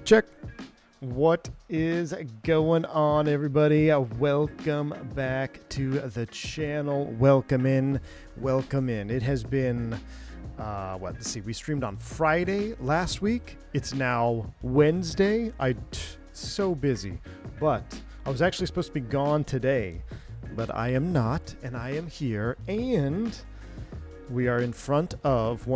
Check. What is going on, everybody? Welcome back to the channel. Welcome in. It has been, let's see. We streamed on Friday last week. It's now Wednesday. So busy, but I was actually supposed to be gone today, but I am not, and I am here, and we are in front of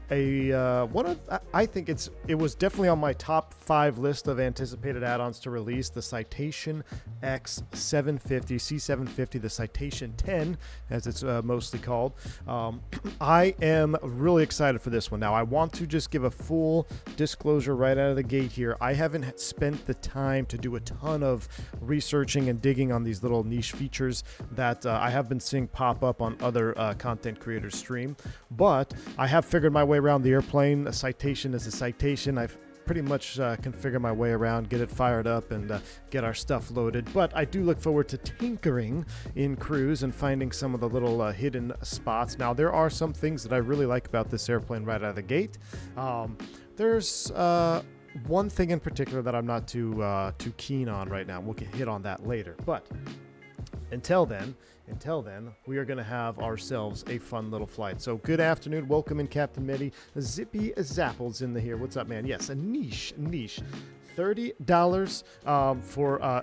I think it was definitely on my top 5 list of anticipated add-ons to release, the Citation X750, C750, the Citation 10, as it's mostly called. I am really excited for this one. Now, I want to just give a full disclosure right out of the gate here. I haven't spent the time to do a ton of researching and digging on these little niche features that I have been seeing pop up on other content creators' stream, but I have figured my way around the airplane. A Citation is a Citation. I've pretty much can figure my way around, get it fired up, and get our stuff loaded. But I do look forward to tinkering in cruise and finding some of the little hidden spots. Now, there are some things that I really like about this airplane right out of the gate. There's one thing in particular that I'm not too keen on right now. We'll hit on that later. But until then, we are going to have ourselves a fun little flight. So good afternoon. Welcome in, Captain Mitty. Zippy Zapples in the here. What's up, man? Yes, a niche. $30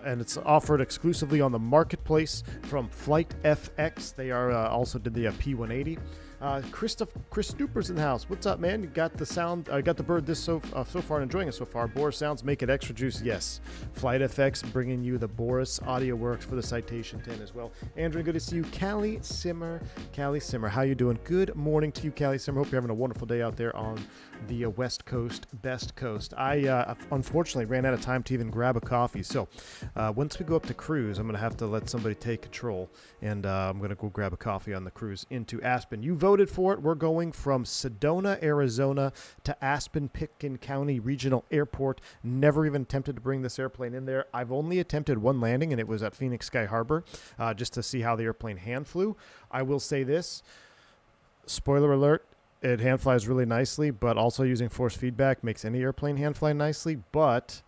and it's offered exclusively on the marketplace from FlightFX. They are also did the P180. Chris Stooper's in the house. What's up, man? You got the sound, got the bird this so far and enjoying it so far. Boris sounds make it extra juicy. Yes. FlightFX bringing you the Boris audio works for the Citation 10 as well. Andrew, good to see you. Callie Simmer, how you doing? Good morning to you, Callie Simmer. Hope you're having a wonderful day out there on the West Coast, best coast. I unfortunately ran out of time to even grab a coffee. So once we go up to cruise, I'm going to have to let somebody take control, and I'm going to go grab a coffee on the cruise into Aspen. You voted for it. We're going from Sedona, Arizona to Aspen-Pitkin County Regional Airport. Never even attempted to bring this airplane in there. I've only attempted one landing, and it was at Phoenix Sky Harbor, just to see how the airplane hand flew. I will say this, spoiler alert, it hand flies really nicely, but also using force feedback makes any airplane hand fly nicely, but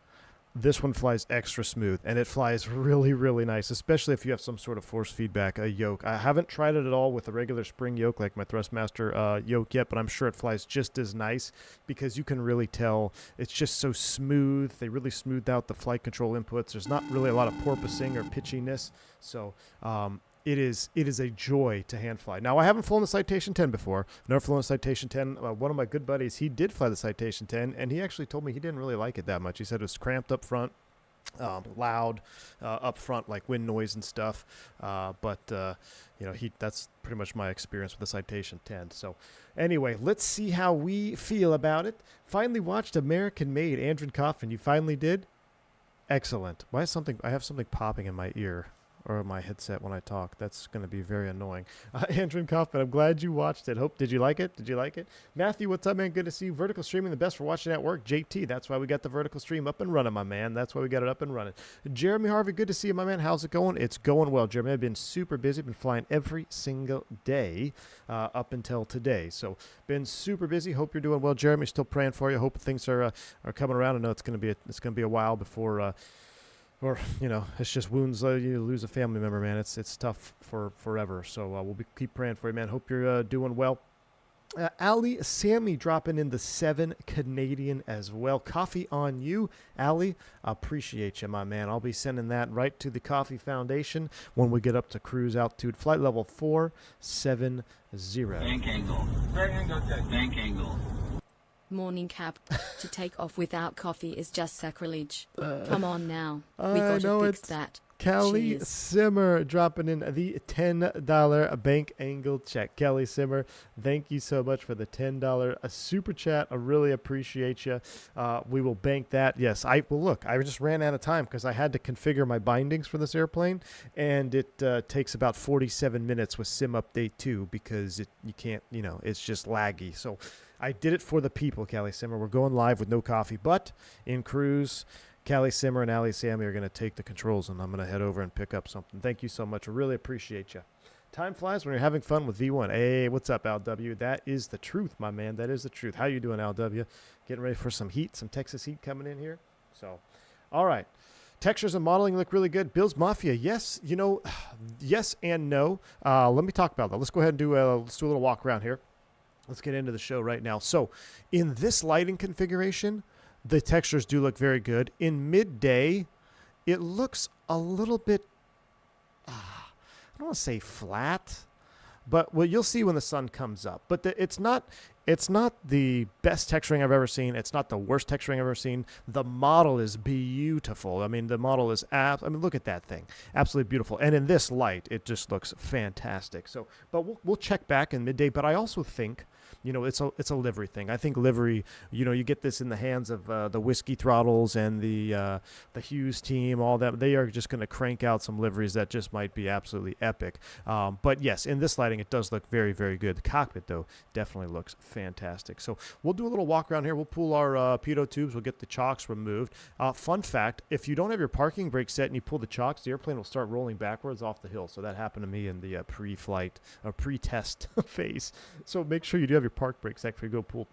this one flies extra smooth, and it flies really, really nice, especially if you have some sort of force feedback yoke. I haven't tried it at all with a regular spring yoke like my Thrustmaster yoke yet, but I'm sure it flies just as nice because you can really tell it's just so smooth. They really smoothed out the flight control inputs. There's not really a lot of porpoising or pitchiness, so it is a joy to hand fly. Now, I haven't flown the Citation 10 before. Never flown the Citation 10. One of my good buddies, he did fly the Citation 10, and he actually told me he didn't really like it that much. He said it was cramped up front, loud up front, like wind noise and stuff. That's pretty much my experience with the Citation 10. So anyway, let's see how we feel about it. Finally watched American Made. Andrew Coffin, you finally did? Excellent. I have something popping in my ear or my headset when I talk. That's going to be very annoying. Andrew Kaufman, I'm glad you watched it. Did you like it? Matthew, what's up, man? Good to see you. Vertical streaming, the best for watching at work. JT, that's why we got the vertical stream up and running, my man. That's why we got it up and running. Jeremy Harvey, good to see you, my man. How's it going? It's going well, Jeremy. I've been super busy. Been flying every single day up until today. So been super busy. Hope you're doing well, Jeremy. Still praying for you. Hope things are coming around. I know it's going to be a while before or, it's just wounds. You lose a family member, man. It's tough for forever. So we'll keep praying for you, man. Hope you're doing well. Ali Sammy dropping in the 7 Canadian as well. Coffee on you, Ali. Appreciate you, my man. I'll be sending that right to the Coffee Foundation when we get up to cruise altitude. Flight level 470. Bank angle. Right angle, bank angle. Morning, Cap. To take off without coffee is just sacrilege. Come on now. We gotta fix that. Kelly Cheers. Simmer dropping in the $10 bank angle check. Kelly Simmer, thank you so much for the $10 super chat. I really appreciate you. We will bank that. Yes, I just ran out of time because I had to configure my bindings for this airplane, and it takes about 47 minutes with Sim Update 2 because you can't, it's just laggy. So I did it for the people, Kelly Simmer. We're going live with no coffee, but in cruise, Callie Simmer and Ali Sammy are going to take the controls, and I'm going to head over and pick up something. Thank you so much. I really appreciate you. Time flies when you're having fun with V1. Hey, what's up, LW? That is the truth, my man. That is the truth. How you doing, LW? Getting ready for some heat, some Texas heat coming in here. So, all right. Textures and modeling look really good. Bills Mafia, yes, yes and no. Let me talk about that. Let's go ahead and let's do a little walk around here. Let's get into the show right now. So, in this lighting configuration, the textures do look very good. In midday, it looks a little bit, I don't want to say flat, but what you'll see when the sun comes up. But it's not the best texturing I've ever seen. It's not the worst texturing I've ever seen. The model is beautiful. I mean, the model is look at that thing. Absolutely beautiful. And in this light, it just looks fantastic. So, but we'll check back in midday. But I also think, it's a livery thing. I think livery, you get this in the hands of the Whiskey Throttles and the Hughes team, all that. They are just going to crank out some liveries that just might be absolutely epic. But yes, in this lighting, it does look very, very good. The cockpit, though, definitely looks fantastic. So we'll do a little walk around here. We'll pull our pitot tubes. We'll get the chocks removed. Fun fact, if you don't have your parking brake set and you pull the chocks, the airplane will start rolling backwards off the hill. So that happened to me in the pre-flight or pre-test phase. So make sure you do have your park brakes set before you go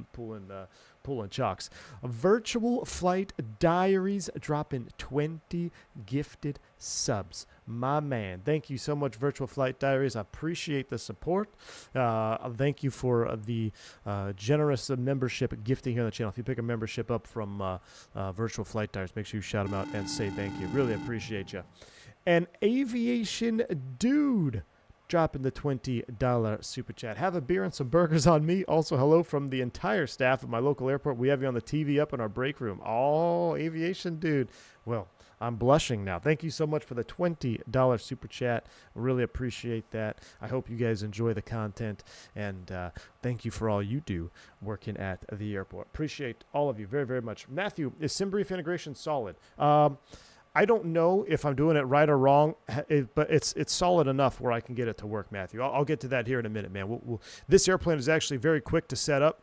pulling chocks. Virtual Flight Diaries dropping 20 gifted subs. My man, thank you so much, Virtual Flight Diaries. I appreciate the support. Thank you for the generous membership gifting here on the channel. If you pick a membership up from Virtual Flight Diaries, make sure you shout them out and say thank you. Really appreciate you. And Aviation Dude dropping the $20 super chat. Have a beer and some burgers on me. Also, hello from the entire staff at my local airport. We have you on the TV up in our break room. Oh, Aviation Dude. Well, I'm blushing now. Thank you so much for the $20 super chat. Really appreciate that. I hope you guys enjoy the content, and thank you for all you do working at the airport. Appreciate all of you very, very much. Matthew, is SimBrief integration solid? I don't know if I'm doing it right or wrong, but it's solid enough where I can get it to work, Matthew. I'll get to that here in a minute, man. This airplane is actually very quick to set up.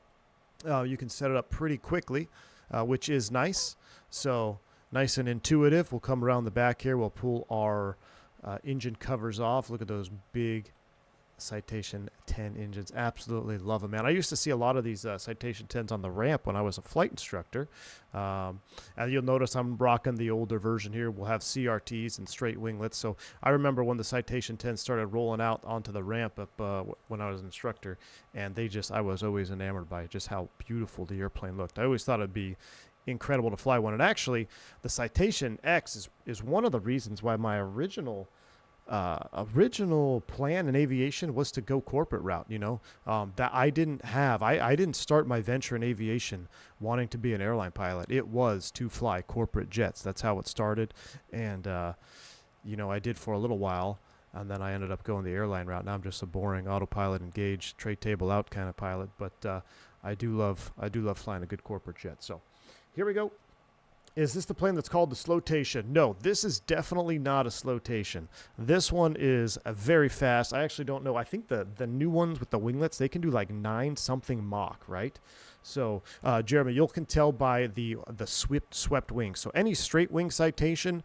You can set it up pretty quickly, which is nice. So nice and intuitive. We'll come around the back here. We'll pull our engine covers off. Look at those big Citation 10 engines. Absolutely love them, man. I used to see a lot of these Citation 10s on the ramp when I was a flight instructor. And you'll notice I'm rocking the older version here. We'll have CRTs and straight winglets. So I remember when the Citation 10 started rolling out onto the ramp up when I was an instructor, and I was always enamored by just how beautiful the airplane looked. I always thought it'd be incredible to fly one. And actually, the Citation X is one of the reasons why my original plan in aviation was to go corporate route, that I didn't have. I didn't start my venture in aviation wanting to be an airline pilot. It was to fly corporate jets. That's how it started. And, I did for a little while, and then I ended up going the airline route. Now I'm just a boring autopilot engaged, tray table out kind of pilot. But I do love flying a good corporate jet. So here we go. Is this the plane that's called the Slotation? No, this is definitely not a Slotation. This one is very fast. I actually don't know. I think the new ones with the winglets, they can do like 9-something Mach, right? So, Jeremy, you can tell by the swept wings. So any straight wing Citation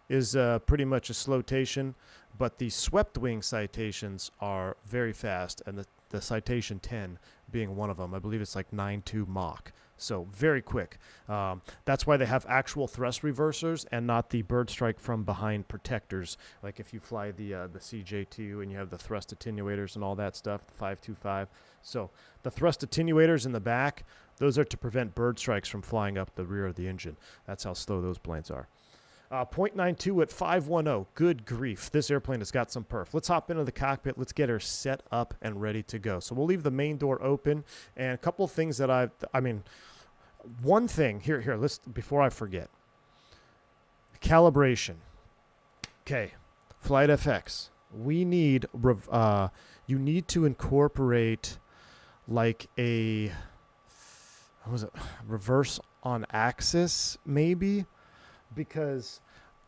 is pretty much a Slotation, but the swept wing Citations are very fast, and the Citation 10 being one of them. I believe it's like 9.2 Mach. So very quick. That's why they have actual thrust reversers and not the bird strike from behind protectors. Like if you fly the CJ2 and you have the thrust attenuators and all that stuff, the 525. So the thrust attenuators in the back, those are to prevent bird strikes from flying up the rear of the engine. That's how slow those planes are. 0.92 at 510. Good grief. This airplane has got some perf. Let's hop into the cockpit. Let's get her set up and ready to go. So we'll leave the main door open. And a couple of things that one thing, here, before I forget. Calibration. Okay. FlightFX. We need, you need to incorporate like a, what was it? Reverse on axis, maybe? Because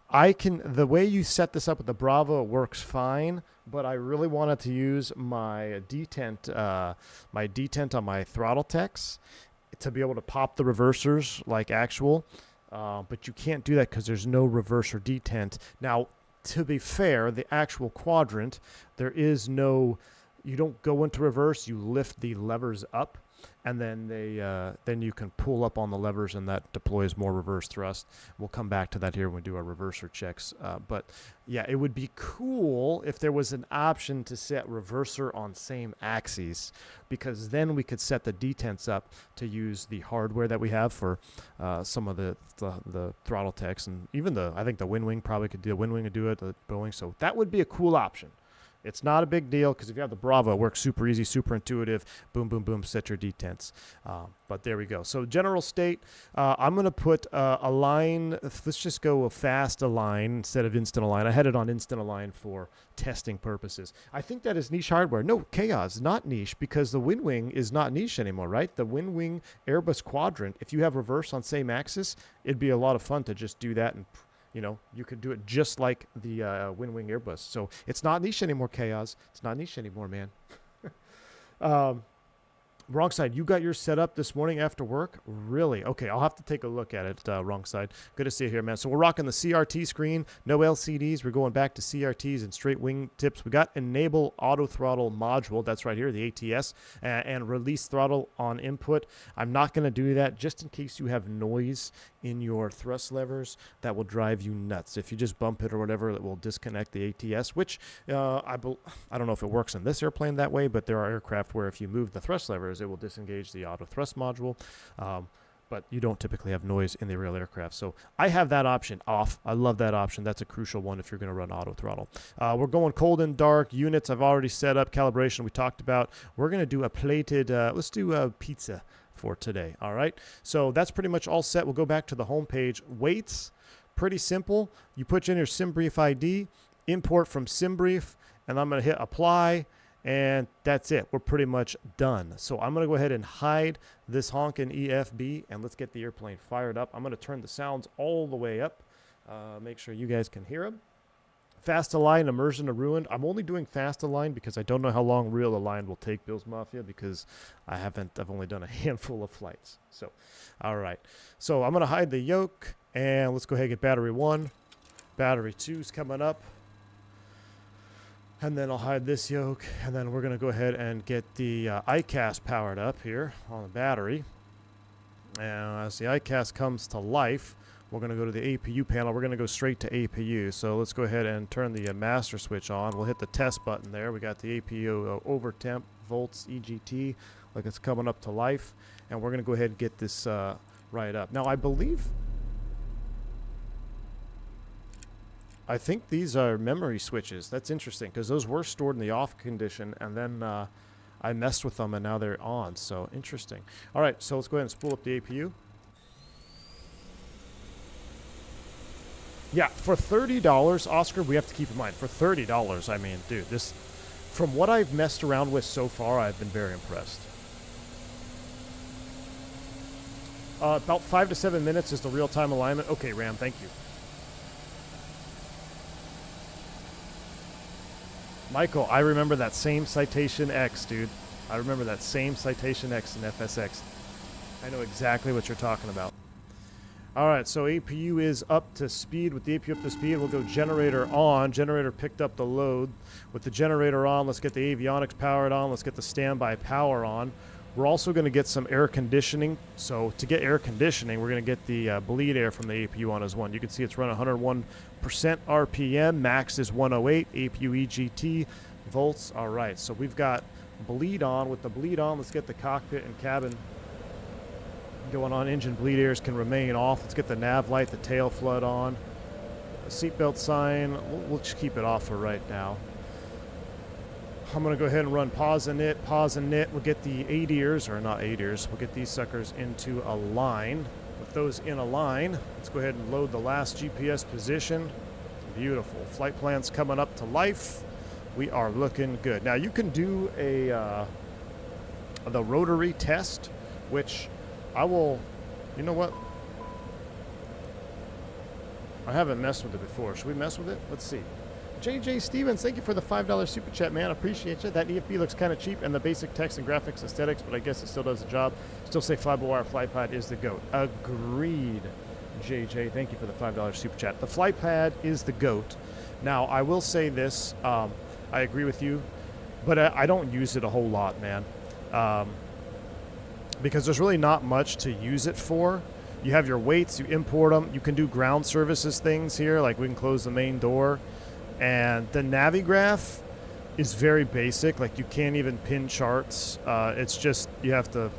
the way you set this up with the Bravo, it works fine, but I really wanted to use my detent on my Throttleteks to be able to pop the reversers like actual, but you can't do that because there's no reverser detent. Now, to be fair, the actual Quadrant, there is no, you don't go into reverse, you lift the levers up, and then then you can pull up on the levers, and that deploys more reverse thrust. We'll come back to that here when we do our reverser checks. But yeah, it would be cool if there was an option to set reverser on same axes, because then we could set the detents up to use the hardware that we have for some of the Throttleteks, and even I think the WinWing probably could do, WinWing could do it, the Boeing. So that would be a cool option. It's not a big deal because if you have the Bravo, it works super easy, super intuitive. Boom, boom, boom, set your detents. But there we go. So general state, I'm going to put a line. Let's just go a fast align instead of instant align. I had it on instant align for testing purposes. I think that is niche hardware. No, Chaos, not niche, because the WinWing is not niche anymore, right? The WinWing Airbus Quadrant, if you have reverse on same axis, it'd be a lot of fun to just do that, and you know, you could do it just like the WinWing Airbus. So it's not niche anymore, Chaos. It's not niche anymore, man. Wrong side, you got yours set up this morning after work? Really? Okay, I'll have to take a look at it. Wrong side. Good to see you here, man. So we're rocking the CRT screen. No LCDs. We're going back to CRTs and straight wing tips. We got enable auto throttle module. That's right here, the ATS. And release throttle on input. I'm not going to do that just in case you have noise in your thrust levers that will drive you nuts. If you just bump it or whatever, it will disconnect the ATS, which I don't know if it works in this airplane that way, but there are aircraft where if you move the thrust levers, it will disengage the auto thrust module. But you don't typically have noise in the real aircraft. So I have that option off. I love that option. That's a crucial one if you're going to run auto throttle. We're going cold and dark. Units I've already set up. Calibration we talked about. We're going to do a plated, let's do a pizza for today. All right. So that's pretty much all set. We'll go back to the home page. Weights, pretty simple. You put in your SimBrief ID, import from SimBrief, and I'm going to hit apply. And that's it. We're pretty much done. So I'm going to go ahead and hide this honkin' EFB, and let's get the airplane fired up. I'm going to turn the sounds all the way up. Make sure you guys can hear them. Fast align, immersion to ruined. I'm only doing fast align because I don't know how long real align will take, Bill's Mafia, because I've only done a handful of flights. So, all right. So I'm going to hide the yoke, and let's go ahead and get battery 1. Battery 2 is coming up. And then I'll hide this yoke, and then we're going to go ahead and get the ICAS powered up here on the battery. And as the ICAS comes to life, we're going to go to the APU panel. We're going to go straight to APU. So let's go ahead and turn the master switch on. We'll hit the test button there. We got the APU over temp, volts, EGT, like it's coming up to life. And we're going to go ahead and get this right up. Now, I think these are memory switches. That's interesting because those were stored in the off condition, and then I messed with them and now they're on. So interesting. All right, so let's go ahead and spool up the APU. Yeah, for $30, Oscar, we have to keep in mind, for $30, I mean, dude, this, from what I've messed around with so far, I've been very impressed. About 5 to 7 minutes is the real-time alignment. Okay, Ram, thank you. Michael, I remember that same Citation X, dude. I remember that same Citation X in FSX. I know exactly what you're talking about. All right, so APU is up to speed. With the APU up to speed, we'll go generator on. Generator picked up the load. With the generator on, let's get the avionics powered on. Let's get the standby power on. We're also going to get some air conditioning. So to get air conditioning, we're going to get the bleed air from the APU on as one. You can see it's running 101% RPM. Max is 108. APU EGT volts. All right, so we've got bleed on. With the bleed on, let's get the cockpit and cabin going on. Engine bleed airs can remain off. Let's get the nav light, the tail flood on. Seatbelt sign, we'll just keep it off for right now. I'm going to go ahead and run pause and knit. We'll get the ADIRs, or not ADIRs, we'll get these suckers into a line. With those in a line, let's go ahead and load the last GPS position. Beautiful. Flight plan's coming up to life. We are looking good. Now you can do the rotary test, which I will, you know what? I haven't messed with it before. Should we mess with it? Let's see. JJ Stevens, thank you for the $5 super chat, man. Appreciate you. That EFB looks kind of cheap and the basic text and graphics aesthetics, but I guess it still does the job. Still say Flyboy Flypod is the GOAT. Agreed. JJ, thank you for the $5 super chat. The flight pad is the GOAT. Now, I will say this. I agree with you, but I don't use it a whole lot, man. Because there's really not much to use it for. You have your weights, you import them. You can do ground services things here, like we can close the main door. And the Navigraph is very basic. Like, you can't even pin charts. It's just, you have to...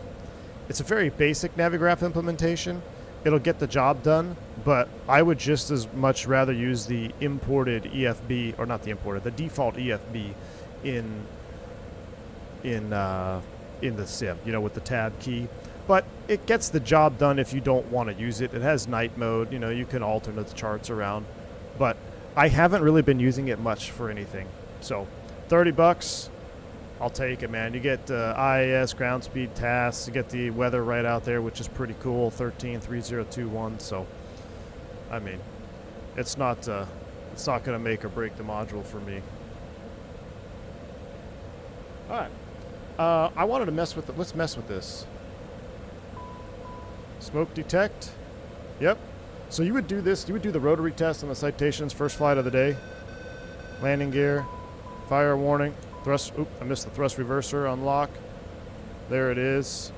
It's a very basic Navigraph implementation. It'll get the job done, but I would just as much rather use the imported EFB, or not the imported, the default EFB in the sim, you know, with the tab key. But it gets the job done if you don't want to use it. It has night mode, you know, you can alternate the charts around. But I haven't really been using it much for anything. So, $30, I'll take it, man. You get IAS, ground speed tasks, you get the weather right out there, which is pretty cool, 133021. So, I mean, it's not going to make or break the module for me. All right. I wanted to mess with it. Let's mess with this. Smoke detect. Yep. So you would do this. You would do the rotary test on the Citation's first flight of the day. Landing gear. Fire warning. Thrust. Oop, I missed the thrust reverser unlock. There it is.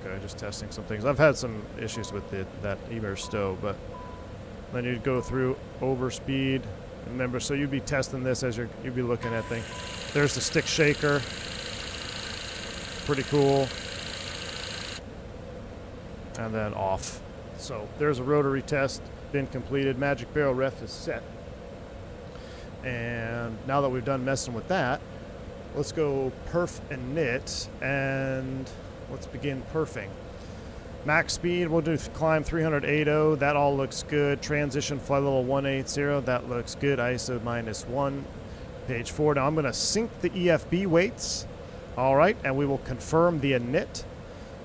Okay, just testing some things. I've had some issues with that Emer stow, but then you'd go through overspeed. Remember, so you'd be testing this as you'd be looking at things. There's the stick shaker. Pretty cool. And then off. So there's a rotary test been completed. Magic barrel ref is set. And now that we've done messing with that, let's go perf and knit, and let's begin perfing. Max speed, we'll do climb 300.80. That all looks good. Transition flight level 180. That looks good. ISO -1. Page 4. Now I'm going to sync the EFB weights. All right, and we will confirm the init.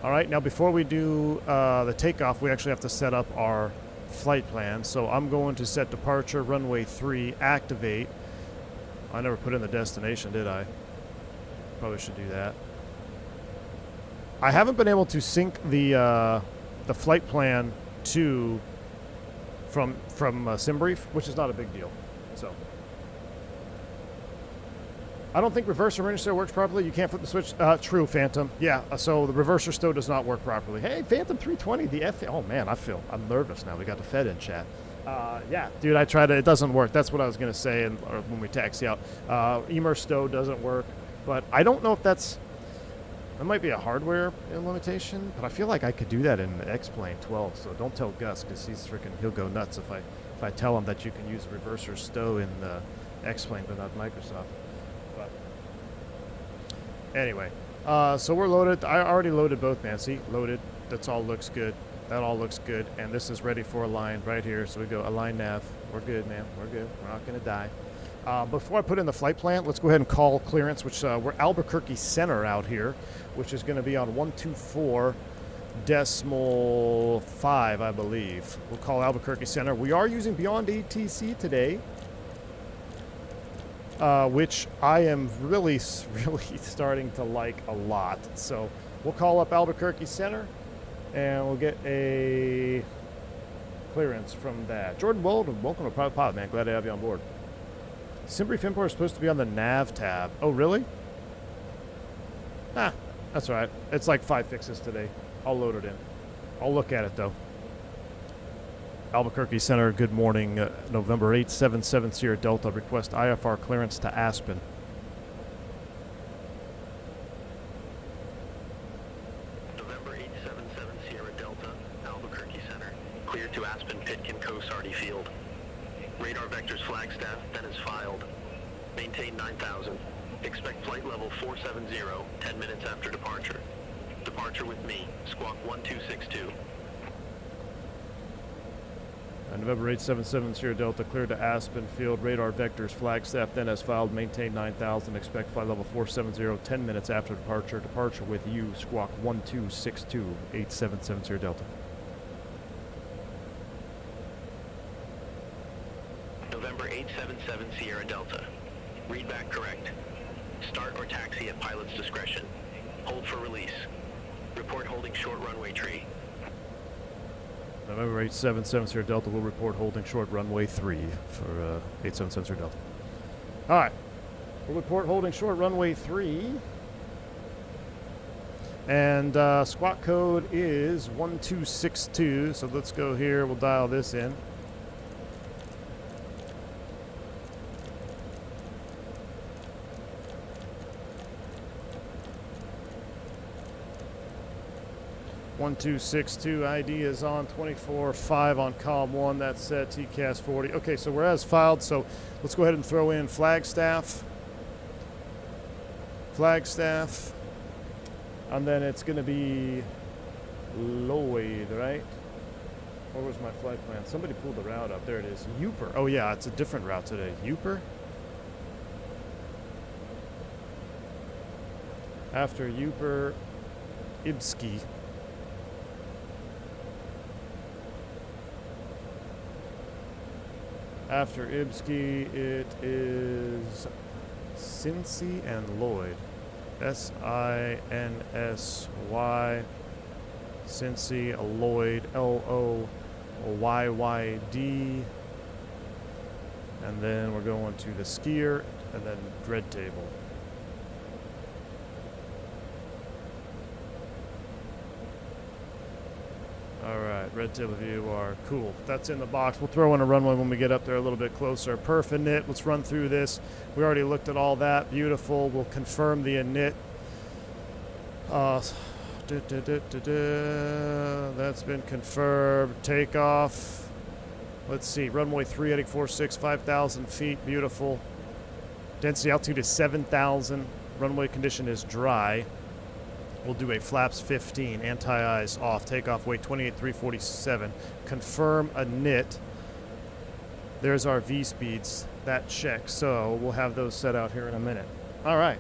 All right, now before we do the takeoff, we actually have to set up our flight plan. So I'm going to set departure, runway 3, activate. I never put in the destination, did I? Probably should do that. I haven't been able to sync the flight plan to from SimBrief, which is not a big deal. So I don't think reverser register works properly. You can't flip the switch. True, Phantom. Yeah. So the reverser still does not work properly. Hey, Phantom 320. The F. Oh man, I'm nervous now. We got the Fed in chat. Yeah, dude. I tried it. It doesn't work. That's what I was gonna say. And or when we taxi out, Emer stow doesn't work. But I don't know if that might be a hardware limitation, but I feel like I could do that in X-Plane 12, so don't tell Gus, because he'll go nuts if I tell him that you can use reverser stow in the X-Plane, but not Microsoft. But anyway, so we're loaded. I already loaded both, man. See, loaded. That's all looks good. That all looks good, and this is ready for align right here. So we go align nav. We're good, man. We're good. We're not gonna die. Before I put in the flight plan, let's go ahead and call clearance, which we're Albuquerque Center out here, which is going to be on 124.5, I believe. We'll call Albuquerque Center. We are using Beyond ATC today, which I am really starting to like a lot. So we'll call up Albuquerque Center, and we'll get a clearance from that. Jordan Wold, welcome to Private Pod, man. Glad to have you on board. SimBrief import is supposed to be on the nav tab. Oh, really? Ah, that's all right. It's like 5 fixes today. I'll load it in. I'll look at it, though. Albuquerque Center, good morning. November 877 Sierra Delta. Request IFR clearance to Aspen. November 877 Sierra Delta, Albuquerque Center. Cleared to Aspen Pitkin Coast Hardy Field. Radar vectors flagstaff, then is filed. Maintain 9,000. Expect flight level 470, 10 minutes after departure. Departure with me, squawk 1262. November 877 Sierra Delta, cleared to Aspen Field. Radar vectors flagstaff, then as filed. Maintain 9,000. Expect flight level 470, 10 minutes after departure. Departure with you, squawk 1262, 877 Sierra Delta. November 877 Sierra Delta. Read back correct. Start or taxi at pilot's discretion. Hold for release. Report holding short runway tree. November 877 Sierra Delta will report holding short runway 3 for 877 Sierra Delta. All right. We'll report holding short runway 3. And squawk code is 1262. So let's go here. We'll dial this in. One 262 ID is on 24.5 on column 1. That's set TCAS 40. Okay, so we're as filed. So let's go ahead and throw in Flagstaff. Flagstaff. And then it's going to be Lloyd, right? Where was my flight plan? Somebody pulled the route up. There it is. Uper. Oh, yeah, it's a different route today. Uper? After Uper, Ibski. After Ibski, it is Cincy and Lloyd. S-I-N-S-Y, Cincy, Lloyd, L-O-Y-Y-D. And then we're going to the skier, and then dread table. Alright, red table view are cool. That's in the box. We'll throw in a runway when we get up there a little bit closer. Perf init, let's run through this. We already looked at all that. Beautiful. We'll confirm the init. That's been confirmed. Takeoff. Let's see. Runway 3 heading 46, 5,000 feet. Beautiful. Density altitude is 7,000. Runway condition is dry. We'll do a flaps 15, anti-ice off, takeoff weight 28,347. Confirm a NIT. There's our V speeds. That checks. So we'll have those set out here in a minute. All right.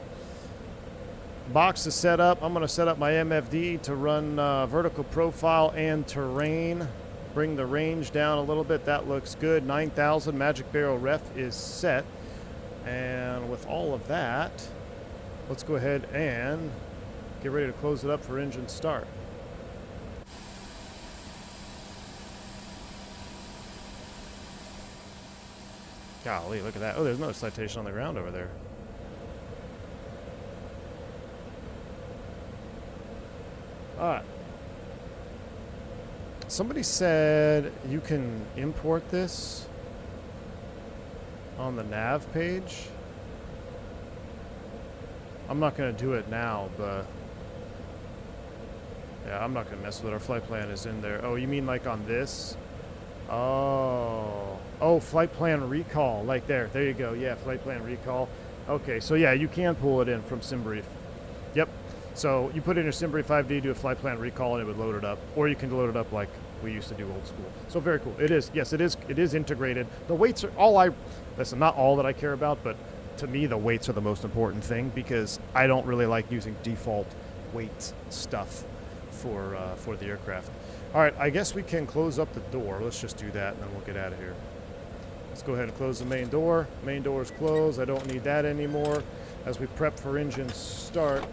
Box is set up. I'm going to set up my MFD to run vertical profile and terrain. Bring the range down a little bit. That looks good. 9,000 magic barrel ref is set. And with all of that, let's go ahead and get ready to close it up for engine start. Golly, look at that. Oh, there's another citation on the ground over there. All right. Somebody said you can import this on the nav page. I'm not going to do it now, but yeah, I'm not going to mess with it. Our flight plan is in there. Oh, you mean like on this? Oh, flight plan recall. Like there. There you go. Yeah, flight plan recall. Okay, so yeah, you can pull it in from SimBrief. Yep. So you put in your SimBrief 5D, do a flight plan recall, and it would load it up. Or you can load it up like we used to do old school. So very cool. It is. Yes, it is integrated. The weights are listen, not all that I care about, but to me, the weights are the most important thing because I don't really like using default weight stuff for the aircraft. All right, I guess we can close up the door. Let's just do that, and then we'll get out of here. Let's go ahead and close the main door. Main door is closed. I don't need that anymore as we prep for engine start.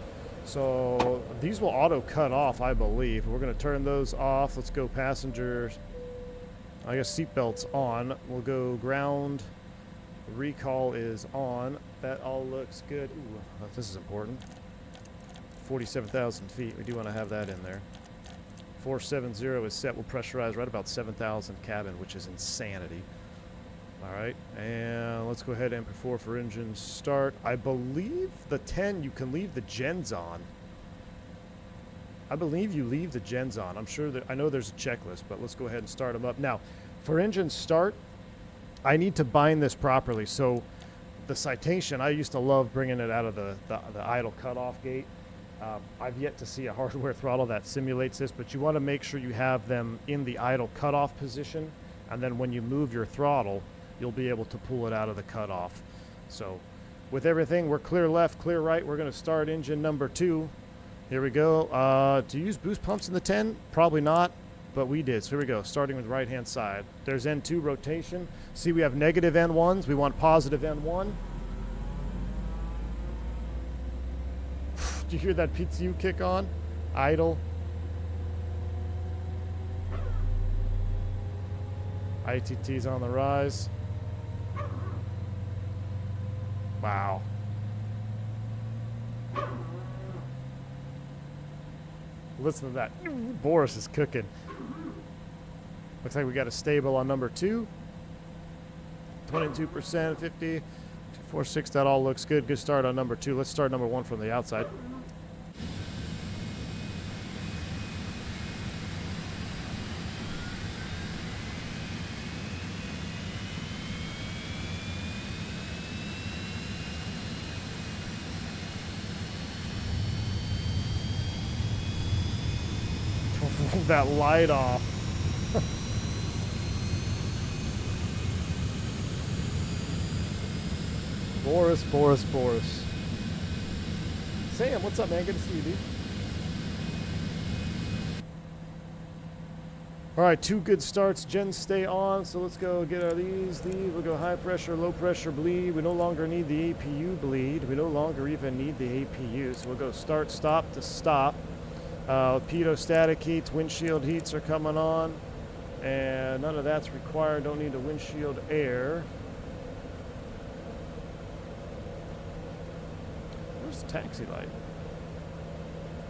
So these will auto cut off, I believe. We're going to turn those off. Let's go passengers. I guess seatbelts on. We'll go ground. Recall is on. That all looks good. Ooh, this is important. 47,000 feet. We do want to have that in there. 470 is set. We'll pressurize right about 7,000 cabin, which is insanity. All right, and let's go ahead and perform for engine start. I believe the 10, you can leave the gens on. I believe you leave the gens on. I'm sure that I know there's a checklist, but let's go ahead and start them up. Now, for engine start, I need to bind this properly. So the Citation, I used to love bringing it out of the idle cutoff gate. I've yet to see a hardware throttle that simulates this, but you want to make sure you have them in the idle cutoff position, and then when you move your throttle, you'll be able to pull it out of the cutoff. So with everything, we're clear left, clear right. We're going to start engine number 2. Here we go. Do you use boost pumps in the 10? Probably not, but we did. So here we go, starting with the right-hand side. There's N2 rotation. See, we have negative N1s. We want positive N1. Did you hear that PTU kick on? Idle. ITT's on the rise. Wow. Listen to that. Boris is cooking. Looks like we got a stable on number 2. 22%, 50, 246. That all looks good. Good start on number 2. Let's start number 1 from the outside. That light off. Boris. Sam, what's up, man? Good to see you, dude. All right, 2 good starts. Gens stay on, so let's go get our these. We'll go high pressure, low pressure bleed. We no longer need the APU bleed. We no longer even need the APU, so we'll go start, stop to stop. Pitot static heats, windshield heats are coming on, and none of that's required. Don't need the windshield air. Where's the taxi light?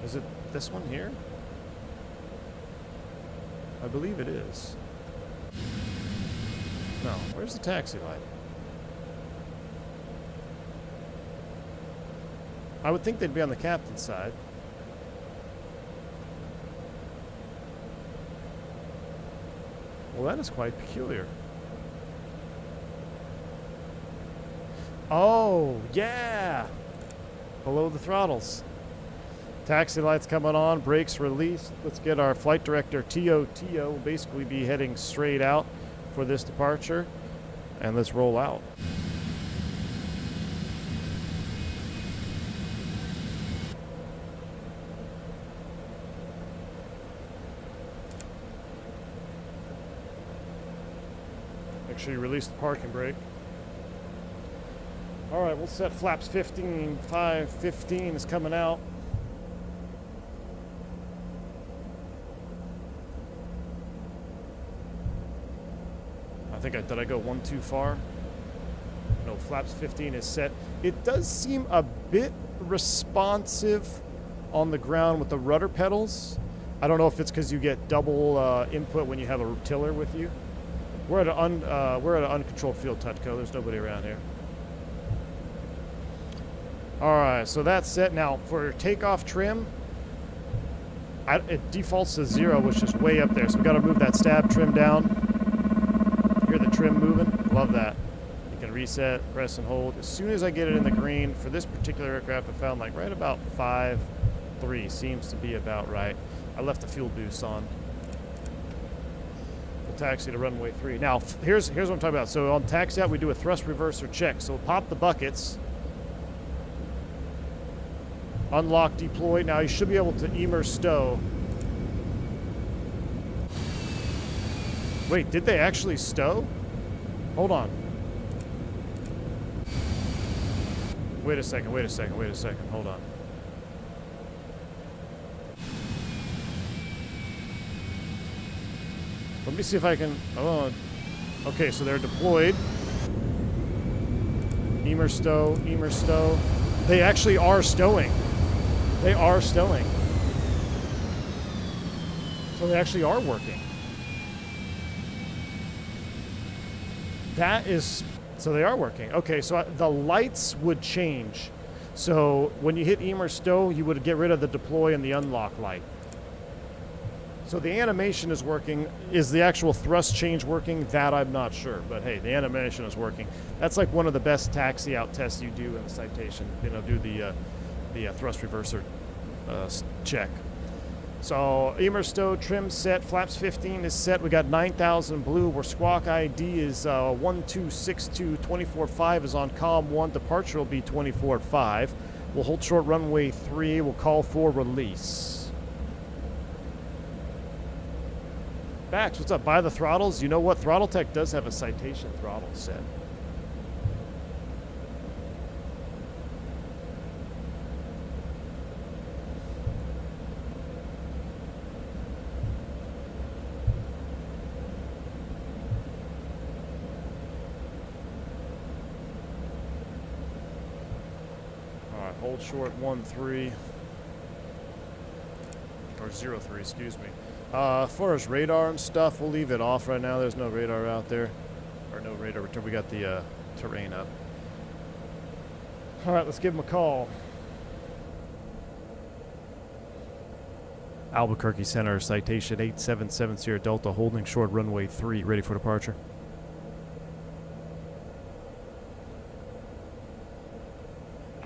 Is it this one here? I believe it is. No, where's the taxi light? I would think they'd be on the captain's side. Well, that is quite peculiar. Oh, yeah! Below the throttles. Taxi lights coming on, brakes released. Let's get our flight director, TO. We'll basically be heading straight out for this departure. And let's roll out. Make sure you release the parking brake. All right, we'll set flaps 15. 5:15 is coming out. Did I go one too far? No, flaps 15 is set. It does seem a bit responsive on the ground with the rudder pedals. I don't know if it's because you get double input when you have a tiller with you. We're at an uncontrolled field, Tutco. There's nobody around here. All right, so that's set. Now for takeoff trim, it defaults to 0, which is way up there. So we got to move that stab trim down. Hear the trim moving? Love that. You can reset, press and hold. As soon as I get it in the green, for this particular aircraft, I found like right about 5.3 seems to be about right. I left the fuel boost on. Taxi to runway 3. Now, here's what I'm talking about. So on taxi out, we do a thrust reverser check. So we'll pop the buckets. Unlock, deploy. Now you should be able to emer stow. Wait, did they actually stow? Hold on. Wait a second. Hold on. Let me see if I can. Oh, okay. So they're deployed. Emer stow. They actually are stowing. So they actually are working. So they are working. Okay, so the lights would change. So when you hit emer stow, you would get rid of the deploy and the unlock light. So the animation is working. Is the actual thrust change working? That I'm not sure. But hey, the animation is working. That's like one of the best taxi out tests you do in the Citation. Do the thrust reverser check. So emer stow, trim set, flaps 15 is set. We got 9,000 blue. Where squawk ID is 1262, 24.5 is on comm 1. Departure will be 24.5. We'll hold short runway 3. We'll call for release. Bax, what's up? Buy the throttles. You know what? Throttletek does have a Citation throttle set. hold short 13. Or 03, excuse me. As far as radar and stuff, we'll leave it off right now. There's no radar out there. Or no radar return. We got the terrain up. Alright, let's give him a call. Albuquerque Center, Citation 877 Sierra Delta, holding short runway 3, ready for departure.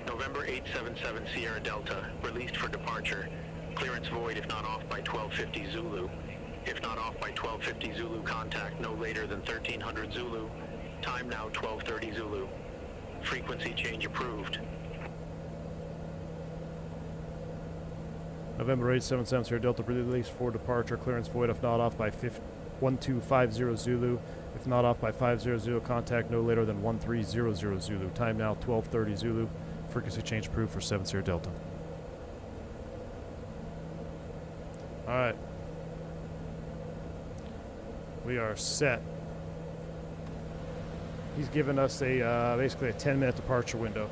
November 877 Sierra Delta, released for departure. Clearance void if not off by 1250 Zulu. If not off by 1250 Zulu, contact no later than 1300 Zulu. Time now 1230 Zulu. Frequency change approved. November 877 Sierra Delta, release for departure. Clearance void if not off by 1250 Zulu. If not off by 500, contact no later than 1300 Zulu. Time now 1230 Zulu. Frequency change approved for 7 Sierra Delta. Alright. We are set. He's given us a basically a 10-minute departure window.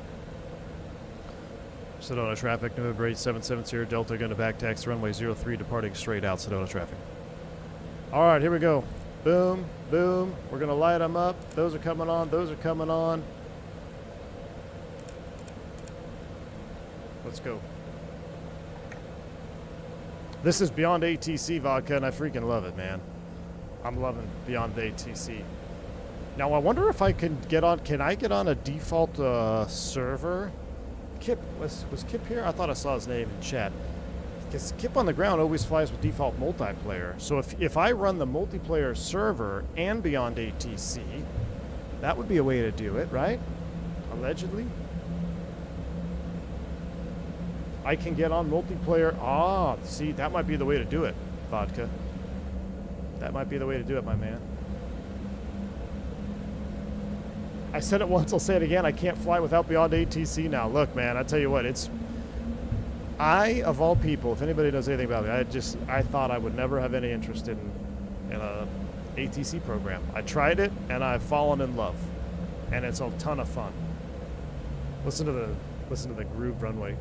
Sedona traffic, November 877 Sierra Delta, going to back taxi runway 03, departing straight out Sedona traffic. Alright, here we go. Boom, boom. We're going to light them up. Those are coming on. Those are coming on. Let's go. This is Beyond ATC vodka, and I freaking love it, man. I'm loving Beyond ATC. Now, I wonder if I can get on... Can I get on a default server? Kip, was Kip here? I thought I saw his name in chat. Because Kip on the ground always flies with default multiplayer. So if I run the multiplayer server and Beyond ATC, that would be a way to do it, right? Allegedly. I can get on multiplayer. Ah, see, that might be the way to do it, Vodka. That might be the way to do it, my man. I said it once, I'll say it again. I can't fly without Beyond ATC now. Look, man, I tell you what, I, of all people, if anybody knows anything about me, I thought I would never have any interest in a ATC program. I tried it, and I've fallen in love. And it's a ton of fun. Listen to the grooved runway.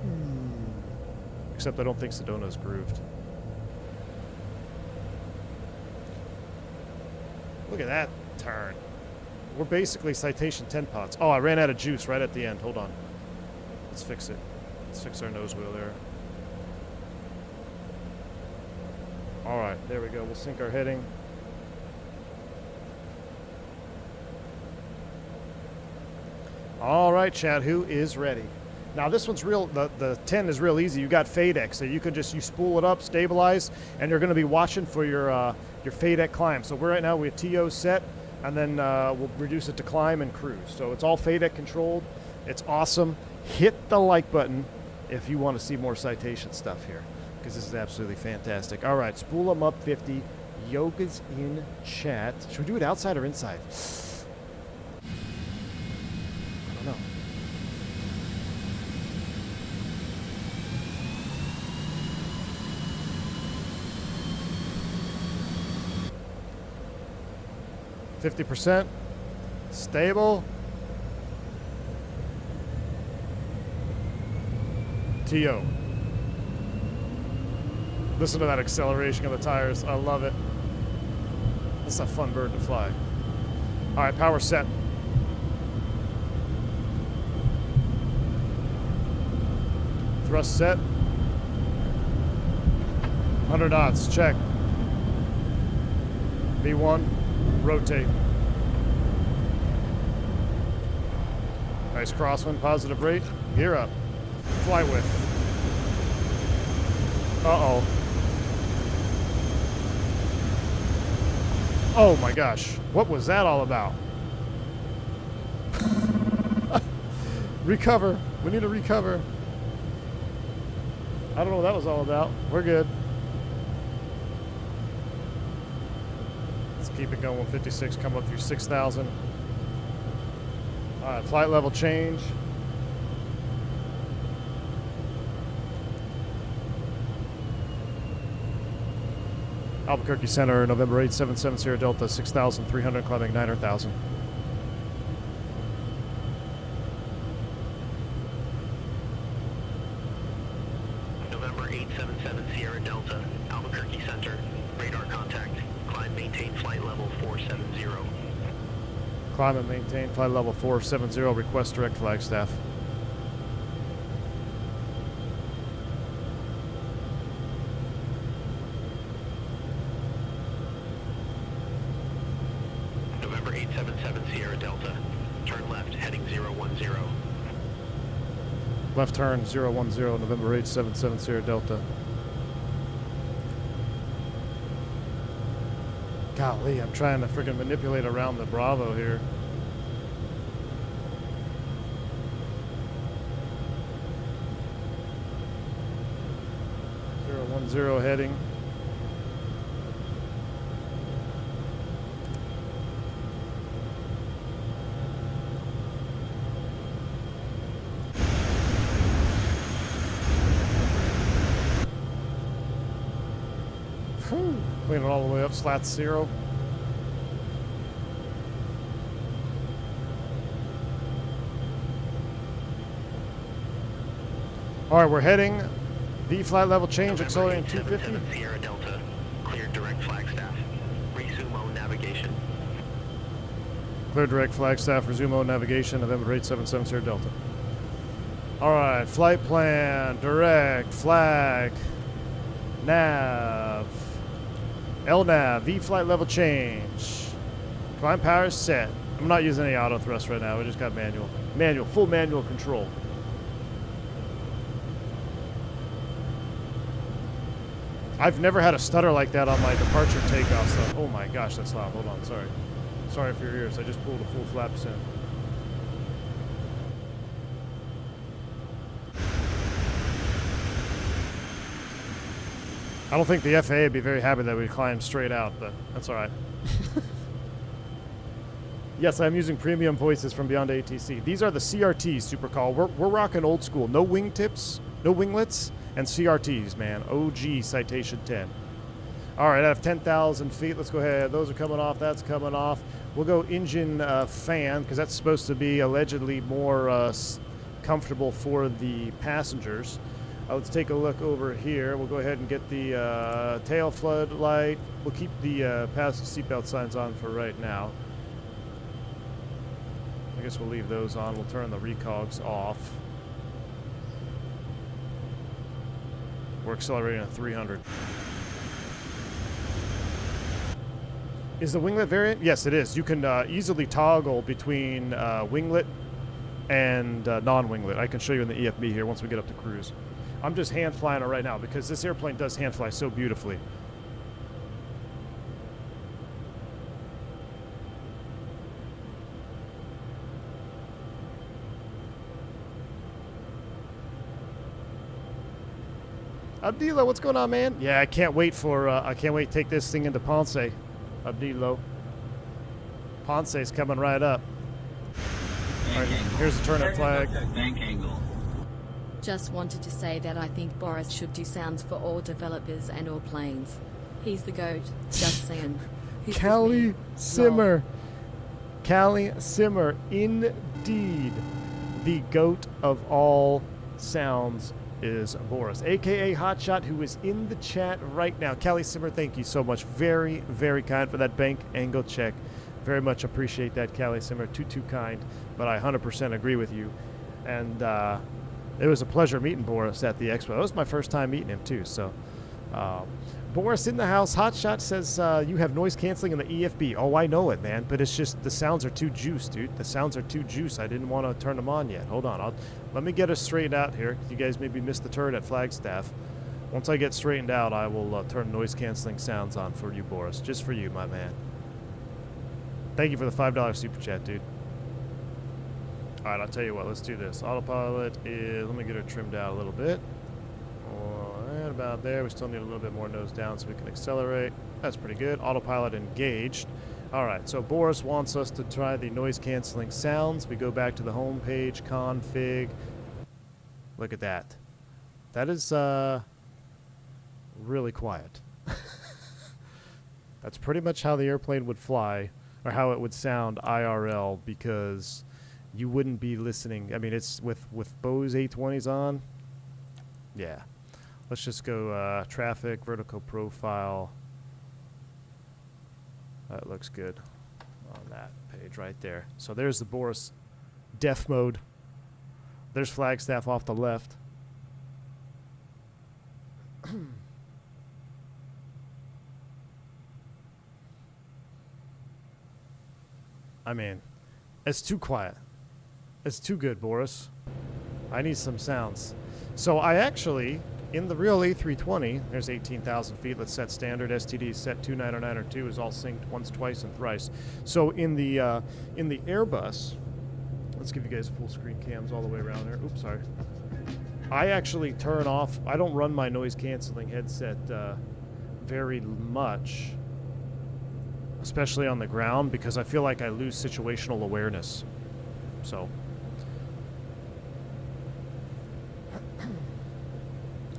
Except I don't think Sedona's grooved. Look at that turn. We're basically Citation 10 pots. Oh, I ran out of juice right at the end. Hold on. Let's fix it. Let's fix our nose wheel there. Alright, there we go. We'll sync our heading. Alright, chat. Who is ready? Now this one's real, the 10 is real easy. You got FADEC, so you spool it up, stabilize, and you're going to be watching for your FADEC climb. So right now we have TO set, and then we'll reduce it to climb and cruise. So it's all FADEC controlled. It's awesome. Hit the like button if you want to see more Citation stuff here, because this is absolutely fantastic. All right, spool them up 50. Yoga's in chat. Should we do it outside or inside? I don't know. %, stable, TO. Listen to that acceleration of the tires. I love it. This is a fun bird to fly. All right, power set. Thrust set. 100 knots, check. V1. Rotate. Nice crosswind, positive rate. Gear up. Fly with. Uh-oh. Oh my gosh. What was that all about? Recover. We need to recover. I don't know what that was all about. We're good. Keep it going. 156, come up through 6,000. All right, flight level change. Albuquerque Center, November 877 Sierra Delta, 6,300, climbing 900,000. November 877 Sierra Delta, Albuquerque Center. Radar contact. Climb maintain flight level 470. Climb and maintain flight level 470. Request direct Flagstaff. November 877 Sierra Delta. Turn left, heading 010. Left turn 010, November 877 Sierra Delta. Golly, I'm trying to freaking manipulate around the Bravo here. Zero 10 heading. Clean it all the way up, slats 0. All right, we're heading. V flight level change, accelerating 250. Sierra Delta, cleared direct Flagstaff. Resume O navigation. Clear direct Flagstaff, resume O navigation, November 877 Sierra Delta. All right, flight plan, direct, flag, nav. LNAV, V flight level change. Climb power set. I'm not using any auto thrust right now. We just got manual. Manual, full manual control. I've never had a stutter like that on my departure takeoff stuff. Oh my gosh, that's loud. Hold on, sorry. Sorry for your ears. I just pulled a full flaps in. I don't think the FAA would be very happy that we climb straight out, but that's all right. Yes, I'm using premium voices from Beyond ATC. These are the CRTs, Super Call. We're rocking old school. No wingtips, no winglets, and CRTs, man. OG Citation 10. All right, I have 10,000 feet. Let's go ahead. Those are coming off. That's coming off. We'll go engine fan, because that's supposed to be allegedly more comfortable for the passengers. Let's take a look over here. We'll go ahead and get the tail floodlight. We'll keep the passenger seatbelt signs on for right now. I guess we'll leave those on. We'll turn the recogs off. We're accelerating at 300. Is the winglet variant? Yes, it is. You can easily toggle between winglet and non-winglet. I can show you in the EFB here once we get up to cruise. I'm just hand flying it right now because this airplane does hand fly so beautifully. Abdilo, what's going on, man? Yeah, I can't wait to take this thing into Ponce. Abdilo. Ponce's coming right up. All right, here's the turn-up flag. Bank angle. Just wanted to say that I think Boris should do sounds for all developers and all planes. He's the GOAT. Just saying. Who's Callie with me? Simmer. Callie Simmer, indeed. The GOAT of all sounds is Boris, aka Hotshot, who is in the chat right now. Callie Simmer, thank you so much. Very, very kind for that bank angle check. Very much appreciate that, Callie Simmer. Too kind, but I 100% agree with you. And it was a pleasure meeting Boris at the expo. It was my first time meeting him too. So, Boris in the house. Hotshot says you have noise canceling in the EFB. Oh, I know it, man. But it's just the sounds are too juice, dude. The sounds are too juice. I didn't want to turn them on yet. Hold on. Let me get us straightened out here. You guys maybe missed the turret at Flagstaff. Once I get straightened out, I will turn noise canceling sounds on for you, Boris. Just for you, my man. Thank you for the $5 super chat, dude. All right, I'll tell you what. Let's do this. Autopilot is. Let me get her trimmed out a little bit. Right about there. We still need a little bit more nose down so we can accelerate. That's pretty good. Autopilot engaged. All right, so Boris wants us to try the noise canceling sounds. We go back to the home page, config. Look at that. That is really quiet. That's pretty much how the airplane would fly, or how it would sound IRL, because you wouldn't be listening. I mean, it's with Bose 820s on. Yeah. Let's just go traffic, vertical profile. That looks good on that page right there. So there's the Boris def mode. There's Flagstaff off the left. I mean, it's too quiet. It's too good, Boris. I need some sounds. So I actually, in the real A320, there's 18,000 feet. Let's set standard. STD set 290902 is all synced once, twice, and thrice. So in the Airbus, let's give you guys full screen cams all the way around here. Oops, sorry. I actually turn off. I don't run my noise canceling headset very much, especially on the ground, because I feel like I lose situational awareness. So.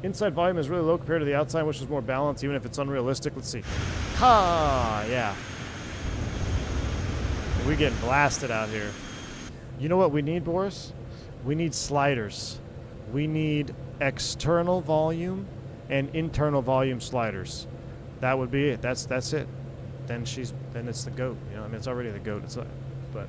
Inside volume is really low compared to the outside, which is more balanced, even if it's unrealistic. Let's see. Ha! Yeah. We're getting blasted out here. You know what we need, Boris? We need sliders. We need external volume and internal volume sliders. That would be it. That's it. Then it's the GOAT. You know, I mean, it's already the GOAT. But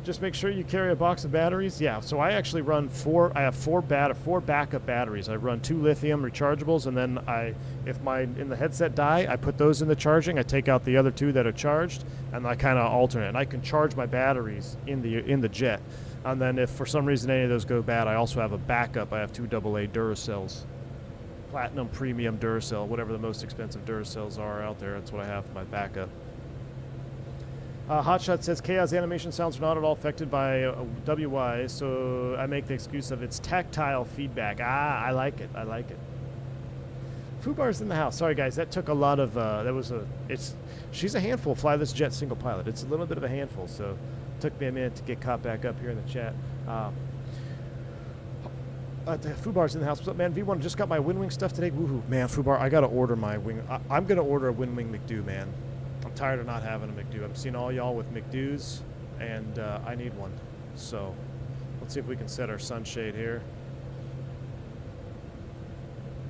just make sure you carry a box of batteries. Yeah, so I actually run I have four backup batteries. I run 2 lithium rechargeables, and then if in the headset die, I put those in the charging. I take out the other 2 that are charged, and I kind of alternate. And I can charge my batteries in the jet. And then if for some reason any of those go bad, I also have a backup. I have 2 AA Duracells. Platinum Premium Duracell, whatever the most expensive Duracells are out there. That's what I have for my backup. Hotshot says, Chaos animation sounds are not at all affected by WY, so I make the excuse of its tactile feedback. I like it. I like it. Fubar's in the house. Sorry, guys. That took a lot of, she's a handful. Fly this jet single pilot. It's a little bit of a handful, so it took me a minute to get caught back up here in the chat. Fubar's in the house. What's up, man? V1 just got my Windwing stuff today. Woohoo. Man, Fubar, I got to order my wing. I'm going to order a Windwing McDo, man. I'm tired of not having a McDo. I'm seeing all y'all with McDo's, and I need one. So let's see if we can set our sunshade here.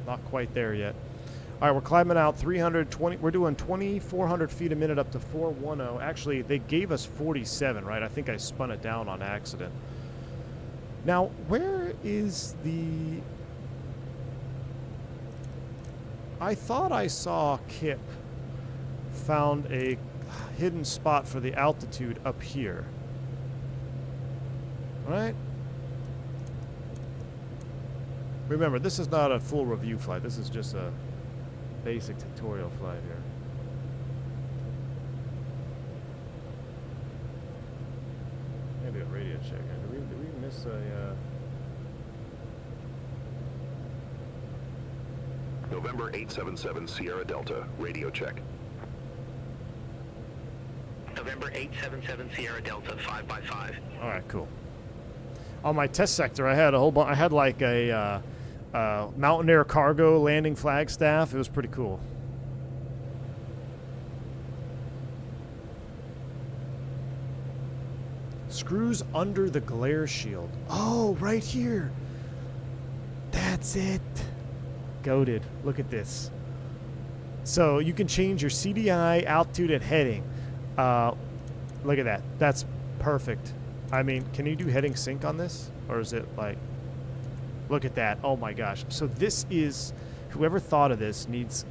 Not quite there yet. All right, we're climbing out 320. We're doing 2,400 feet a minute up to 410. Actually, they gave us 47, right? I think I spun it down on accident. Now, where is the... I thought I saw Kip found a hidden spot for the altitude up here. Right? Remember, this is not a full review flight. This is just a basic tutorial flight here. Maybe a radio check. Did we miss a... November 877 Sierra Delta, radio check. November 877 Sierra Delta, 5x5. All right, cool. On my test sector, I had a whole bunch. I had like a Mountain Air Cargo landing flagstaff. It was pretty cool. Screws under the glare shield. Oh, right here. That's it. Goated. Look at this. So you can change your CDI, altitude, and heading. Look at that. That's perfect. I mean, can you do heading sync on this? Or is it like... Look at that. Oh my gosh. So this is... Whoever thought of this needs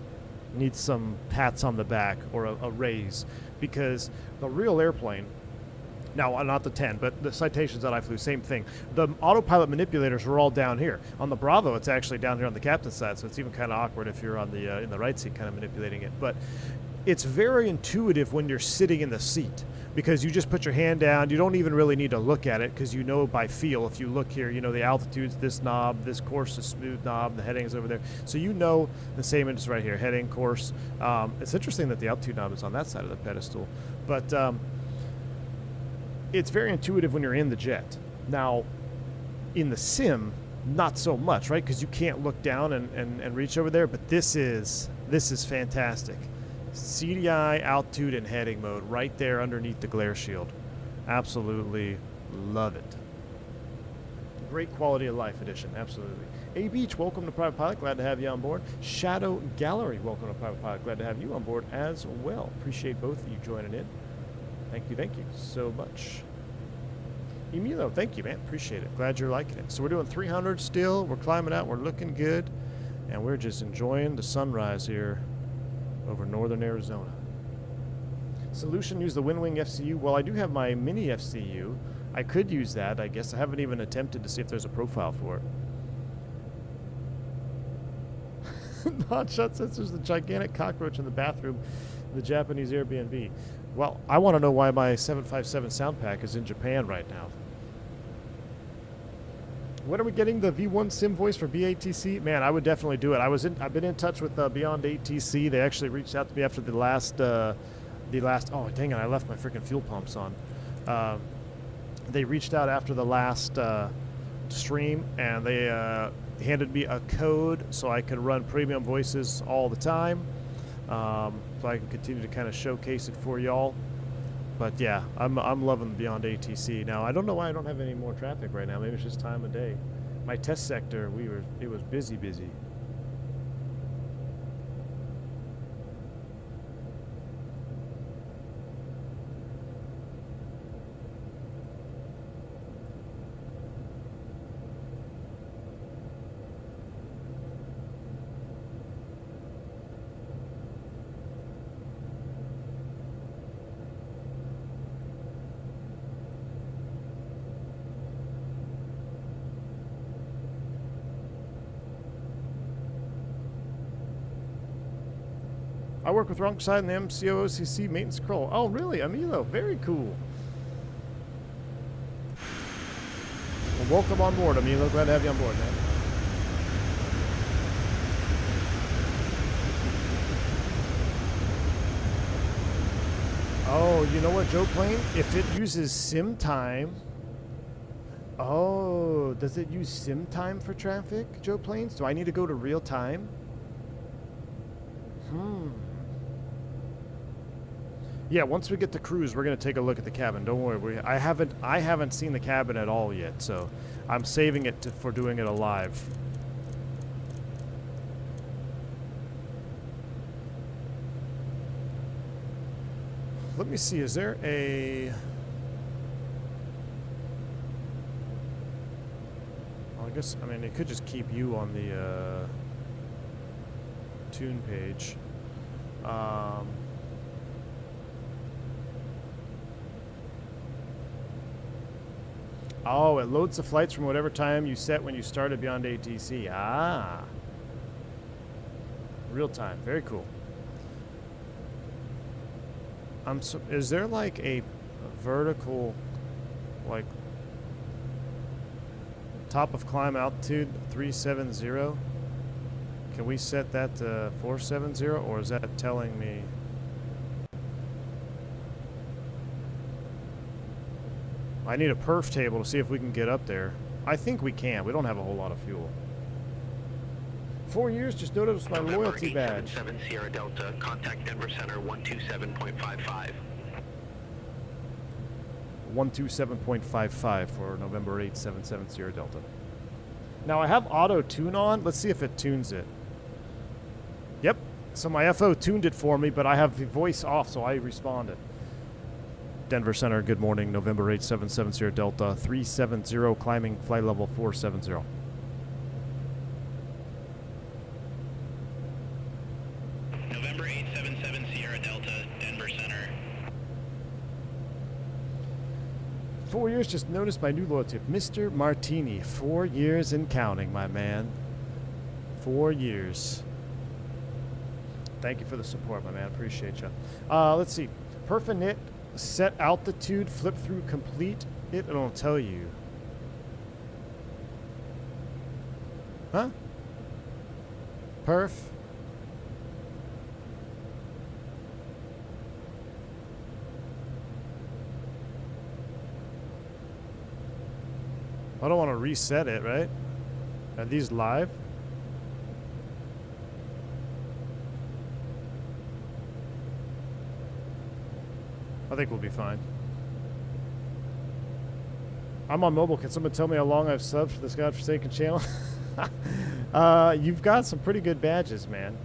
some pats on the back or a raise. Because the real airplane... Now, not the 10, but the Citations that I flew, same thing. The autopilot manipulators were all down here. On the Bravo, it's actually down here on the captain's side, so it's even kind of awkward if you're on the in the right seat kind of manipulating it. But it's very intuitive when you're sitting in the seat because you just put your hand down. You don't even really need to look at it because you know by feel. If you look here, you know the altitude's this knob, this course is smooth knob, the heading is over there. So you know the same is right here, heading, course. It's interesting that the altitude knob is on that side of the pedestal. But... it's very intuitive when you're in the jet. Now, in the sim, not so much, right? Because you can't look down and reach over there. But this is fantastic. CDI, altitude, and heading mode right there underneath the glare shield. Absolutely love it. Great quality of life edition, absolutely. A Beach, welcome to Private Pilot. Glad to have you on board. Shadow Gallery, welcome to Private Pilot. Glad to have you on board as well. Appreciate both of you joining in. Thank you so much. Emilio, thank you, man. Appreciate it. Glad you're liking it. So we're doing 300 still. We're climbing out. We're looking good. And we're just enjoying the sunrise here over northern Arizona. Solution, use the Windwing FCU. Well, I do have my mini FCU. I could use that, I guess. I haven't even attempted to see if there's a profile for it. Not shut since there's a gigantic cockroach in the bathroom in the Japanese Airbnb. Well, I want to know why my 757 sound pack is in Japan right now. When are we getting the V1 sim voice for BATC? Man, I would definitely do it. I've been in touch with Beyond ATC. They actually reached out to me after the last oh dang it, I left my freaking fuel pumps on. They reached out after the last stream, and they handed me a code so I could run premium voices all the time, so I can continue to kind of showcase it for y'all. But yeah, I'm loving Beyond ATC. Now I don't know why I don't have any more traffic right now. Maybe it's just time of day. My test sector, it was busy. I work with Runkside in the MCOOCC maintenance crawl. Oh, really? Amilo, very cool. Well, welcome on board, Amilo. Glad to have you on board, man. Oh, you know what, Joe Plane? If it uses sim time... Oh, does it use sim time for traffic, Joe Planes? Do I need to go to real time? Yeah, once we get to cruise, we're gonna take a look at the cabin. Don't worry, I haven't seen the cabin at all yet, so I'm saving it for doing it alive. Let me see. Is there a? Well, I guess it could just keep you on the tune page. Oh, it loads the flights from whatever time you set when you started Beyond ATC. Ah. Real time. Very cool. Is there like a vertical, like, top of climb altitude 370? Can we set that to 470, or is that telling me? I need a perf table to see if we can get up there. I think we can. We don't have a whole lot of fuel. 4 years, just noticed my loyalty badge. 7 Sierra Delta, contact Denver Center 127.55. 127.55 for November 877 Sierra Delta. Now I have auto tune on. Let's see if it tunes it. Yep. So my FO tuned it for me, but I have the voice off, so I responded. Denver Center, good morning. November 877 Sierra Delta 370, climbing flight level 470. November 877 Sierra Delta, Denver Center. 4 years, just noticed my new loyalty. Mr. Martini, 4 years and counting, my man. 4 years. Thank you for the support, my man. Appreciate you. Let's see. Perfinit, set altitude, flip through, complete it, and it'll tell you. Huh? Perf. I don't want to reset it, right? Are these live? I think we'll be fine. I'm on mobile. Can someone tell me how long I've subbed for this godforsaken channel? You've got some pretty good badges, man.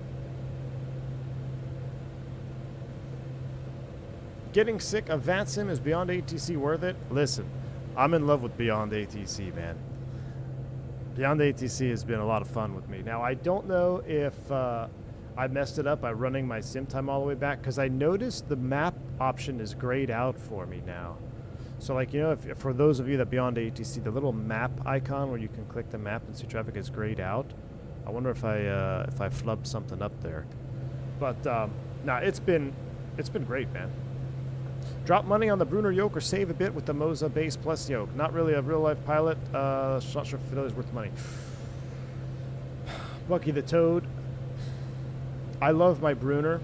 Getting sick of VATSIM is Beyond ATC worth it? Listen, I'm in love with Beyond ATC, man. Beyond ATC has been a lot of fun with me. Now, I don't know if I messed it up by running my sim time all the way back, because I noticed the map option is grayed out for me now. So, like, you know, if for those of you that Beyond ATC, the little map icon where you can click the map and see traffic is grayed out. I wonder if I flubbed something up there. But nah, it's been great, man. Drop money on the Brunner yoke or save a bit with the Moza Base Plus yoke. Not really a real life pilot. Not sure if it is worth the money. Bucky the Toad. I love my Brunner.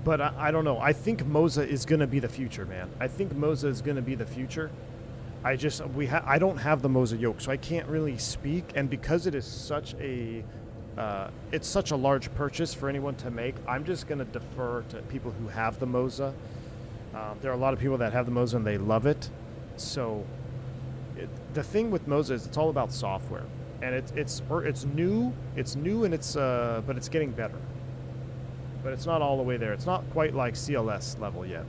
But I don't know. I think Moza is going to be the future, man. I think Moza is going to be the future. I don't have the Moza yoke, so I can't really speak. And because it is such a it's such a large purchase for anyone to make, I'm just going to defer to people who have the Moza. There are a lot of people that have the Moza and they love it. So the thing with Moza is it's all about software, and it's new, and but it's getting better. But it's not all the way there. It's not quite like CLS level yet.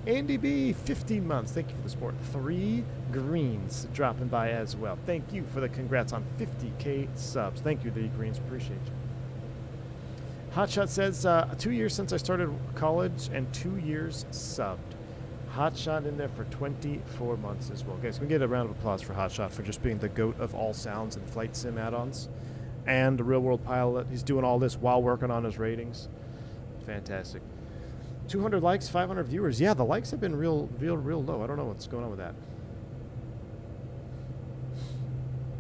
Andy B, 15 months. Thank you for the support. 3 greens dropping by as well. Thank you for the congrats on 50K subs. Thank you, the greens. Appreciate you. Hotshot says, 2 years since I started college and 2 years subbed. Hotshot in there for 24 months as well. Guys, can we get a round of applause for Hotshot for just being the GOAT of all sounds and flight sim add-ons? And a real-world pilot. He's doing all this while working on his ratings. Fantastic. 200 likes, 500 viewers. Yeah, the likes have been real low. I don't know what's going on with that.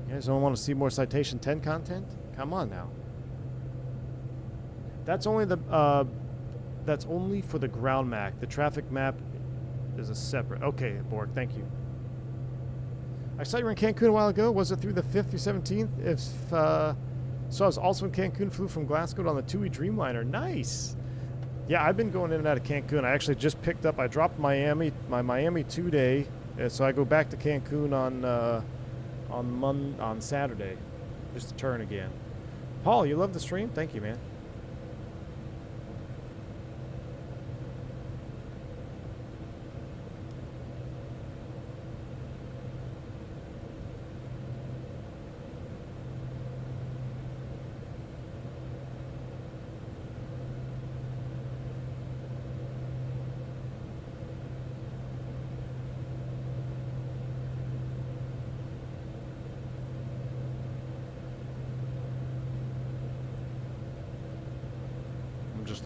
You guys don't want to see more Citation 10 content? Come on now. That's only for the ground map. The traffic map is a separate. Okay, Borg, thank you. I saw you were in Cancun a while ago. Was it through the 5th through 17th? So I was also in Cancun, flew from Glasgow on the TUI Dreamliner. Nice. Yeah, I've been going in and out of Cancun. I actually just picked up, I dropped my Miami 2-day, so I go back to Cancun on Saturday, just to turn again. Paul, you love the stream? Thank you, man.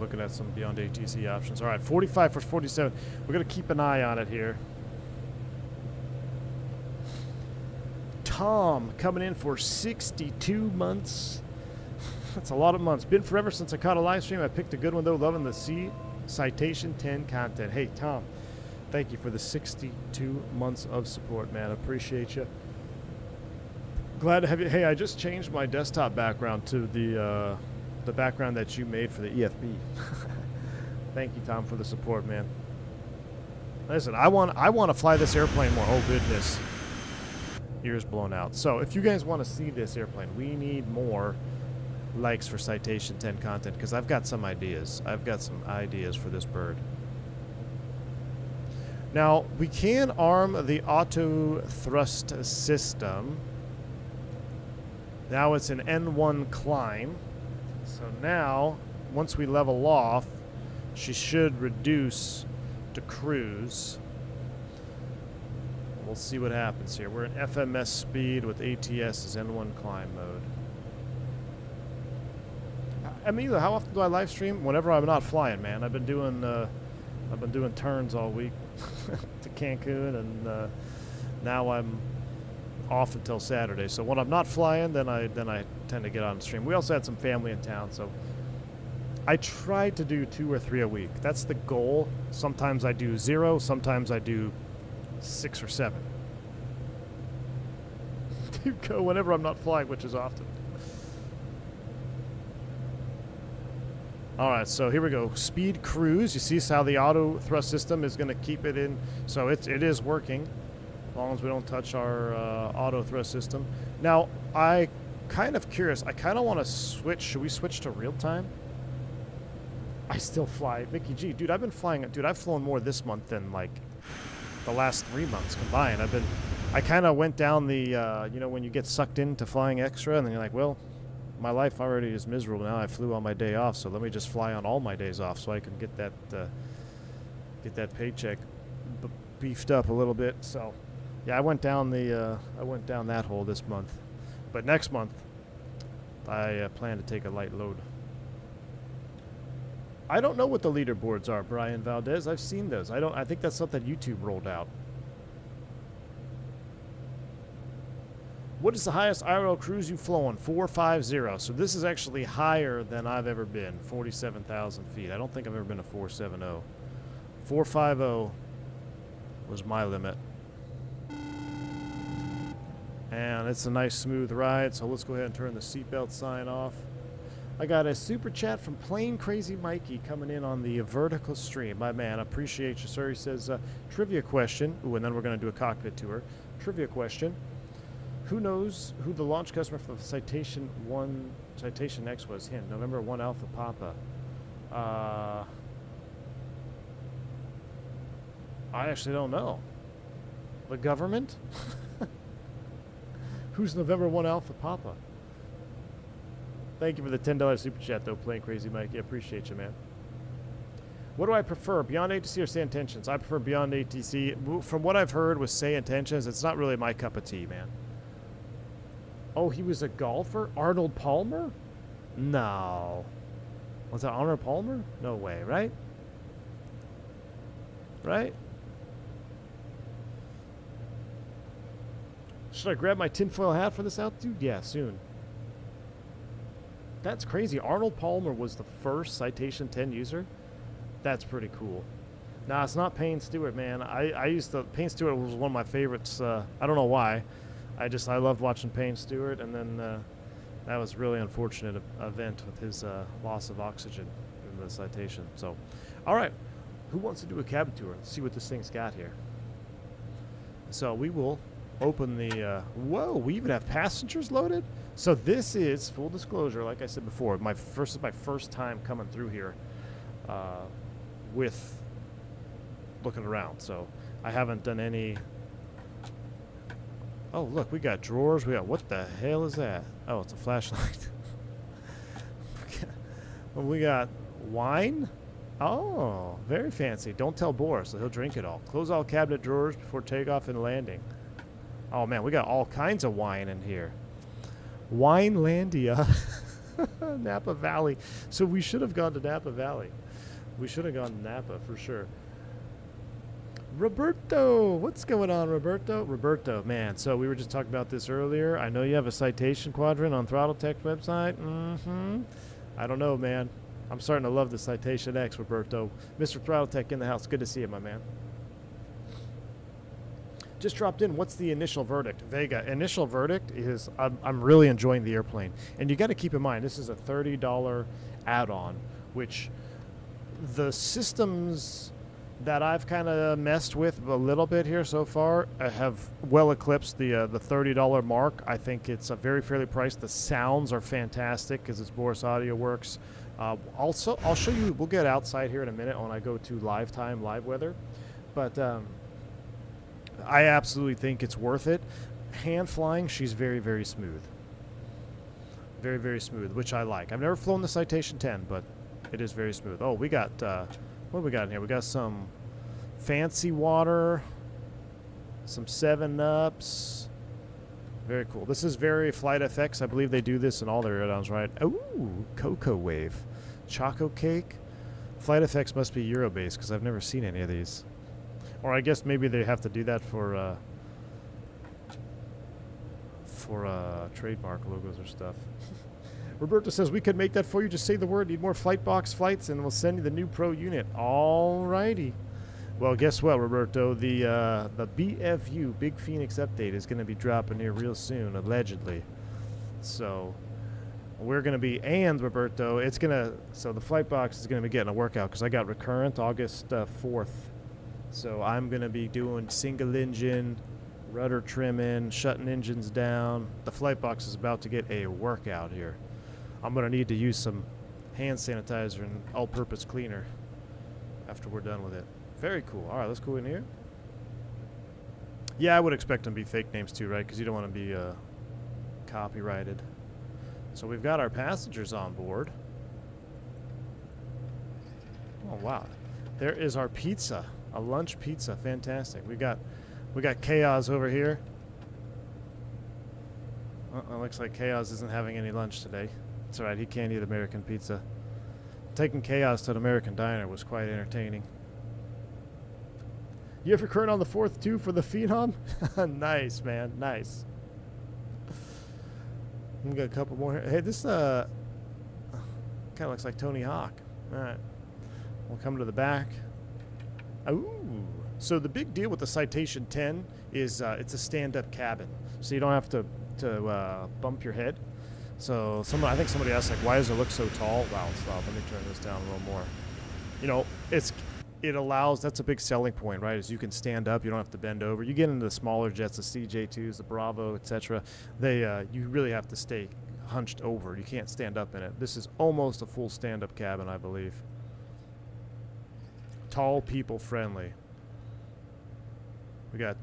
Looking at some Beyond ATC options. All right, 45 for 47. We're going to keep an eye on it here. Tom coming in for 62 months. That's a lot of months. Been forever since I caught a live stream. I picked a good one, though. Loving the Citation 10 content. Hey, Tom, thank you for the 62 months of support, man. Appreciate you. Glad to have you. Hey, I just changed my desktop background to the background that you made for the EFB. Thank you, Tom, for the support, man. Listen, I want to fly this airplane more. Oh, goodness. Ears blown out. So if you guys want to see this airplane, we need more likes for Citation 10 content, because I've got some ideas. I've got some ideas for this bird. Now, we can arm the auto thrust system. Now it's an N1 climb. So now, once we level off, she should reduce to cruise. We'll see what happens here. We're in FMS speed with ATS as N1 climb mode. Amelia, how often do I live stream? Whenever I'm not flying, man. I've been doing turns all week to Cancun, and now I'm off until Saturday. So when I'm not flying, then I tend to get on stream. We also had some family in town, so I try to do 2 or 3 a week. That's the goal. Sometimes I do 0, sometimes I do 6 or 7. Go whenever I'm not flying, which is often. All right, so here we go. Speed cruise. You see how the auto thrust system is going to keep it in. So it is working as long as we don't touch our auto thrust system. Now, I kind of curious. I kind of want to switch. Should we switch to real time? I still fly. Mickey G. Dude, I've been flying. Dude, I've flown more this month than like the last 3 months combined. I kind of went down the, you know, when you get sucked into flying extra and then you're like, well, my life already is miserable now. I flew on my day off, so let me just fly on all my days off so I can get that paycheck beefed up a little bit. So, yeah, I went down that hole this month, but next month I plan to take a light load. I don't know what the leaderboards are, Brian Valdez. I've seen those. I think that's something YouTube rolled out. What is the highest IRL cruise you've flown? 450. So this is actually higher than I've ever been. 47,000 feet. I don't think I've ever been a 470. 450 was my limit. And it's a nice smooth ride. So let's go ahead and turn the seatbelt sign off. I got a super chat from Plain Crazy Mikey coming in on the vertical stream. My man, appreciate you, sir. He says, trivia question. Ooh, and then we're going to do a cockpit tour. Trivia question. Who knows who the launch customer for the Citation X was? Him, November 1 Alpha Papa. I actually don't know. The government? Who's November 1 Alpha Papa? Thank you for the $10 super chat, though, Plain Crazy Mikey. I appreciate you, man. What do I prefer, Beyond ATC or Say Intentions? I prefer Beyond ATC. From what I've heard with Say Intentions, it's not really my cup of tea, man. Oh, he was a golfer? Arnold Palmer? No. Was that Arnold Palmer? No way, right? Right? Should I grab my tinfoil hat for this altitude? Yeah, soon. That's crazy. Arnold Palmer was the first Citation 10 user? That's pretty cool. Nah, it's not Payne Stewart, man. I used to... Payne Stewart was one of my favorites. I don't know why. I loved watching Payne Stewart, and then that was a really unfortunate event with his loss of oxygen in the Citation. So, all right. Who wants to do a cabin tour? Let's see what this thing's got here. So we will open the... whoa, we even have passengers loaded? So this is, full disclosure, like I said before, this is my first time coming through here with looking around. So I haven't done any... Oh, look, we got drawers. We got, what the hell is that? Oh, it's a flashlight. We got wine. Oh, very fancy. Don't tell Boris, so he'll drink it all. Close all cabinet drawers before takeoff and landing. Oh, man, we got all kinds of wine in here. Winelandia. Napa Valley. So we should have gone to Napa Valley. We should have gone to Napa for sure. Roberto, what's going on, Roberto? Roberto, man, so we were just talking about this earlier. I know you have a Citation Quadrant on Throttletek website. I don't know, man. I'm starting to love the Citation X, Roberto. Mr. Throttletek in the house. Good to see you, my man. Just dropped in. What's the initial verdict? Vega. Initial verdict is I'm really enjoying the airplane. And you got to keep in mind, this is a $30 add-on, which the systems that I've kind of messed with a little bit here so far have well eclipsed the $30 mark. I think it's very fairly priced. The sounds are fantastic because it's Boris Audio Works. Also, I'll show you, we'll get outside here in a minute when I go to live time, live weather. But I absolutely think it's worth it. Hand flying, she's very, very smooth. Very, very smooth, which I like. I've never flown the Citation 10, but it is very smooth. Oh, we got... what do we got in here? We got some fancy water, some 7-Ups. Very cool. This is very FlightFX. I believe they do this in all their add-ons, right? Ooh, Cocoa Wave. Choco Cake. FlightFX must be Euro-based because I've never seen any of these. Or I guess maybe they have to do that for trademark logos or stuff. Roberto says, we could make that for you. Just say the word. Need more Flightbox flights, and we'll send you the new Pro unit. All righty. Well, guess what, Roberto? The BFU, Big Phoenix Update, is going to be dropping here real soon, allegedly. So we're going to be, and Roberto, it's going to, so the Flightbox is going to be getting a workout because I got recurrent August 4th. So I'm going to be doing single engine, rudder trimming, shutting engines down. The Flightbox is about to get a workout here. I'm going to need to use some hand sanitizer and all-purpose cleaner after we're done with it. Very cool. All right, let's go in here. Yeah, I would expect them to be fake names too, right? Because you don't want to be copyrighted. So we've got our passengers on board. Oh wow, there is our pizza, a lunch pizza. Fantastic. We got Chaos over here. Looks like Chaos isn't having any lunch today. That's all right. He can't eat American pizza. Taking Chaos to an American diner was quite entertaining. You have recurrent on the 4th too for the Phenom? Nice, man. Nice. We got a couple more here. Hey, this kind of looks like Tony Hawk. All right. We'll come to the back. Ooh. So the big deal with the Citation 10 is it's a stand-up cabin. So you don't have to bump your head. So I think somebody asked, like, why does it look so tall? Wow, stop. Let me turn this down a little more. You know, it allows, that's a big selling point, right? Is you can stand up, you don't have to bend over. You get into the smaller jets, the CJ2s, the Bravo, etc. You really have to stay hunched over. You can't stand up in it. This is almost a full stand-up cabin, I believe. Tall people friendly. We got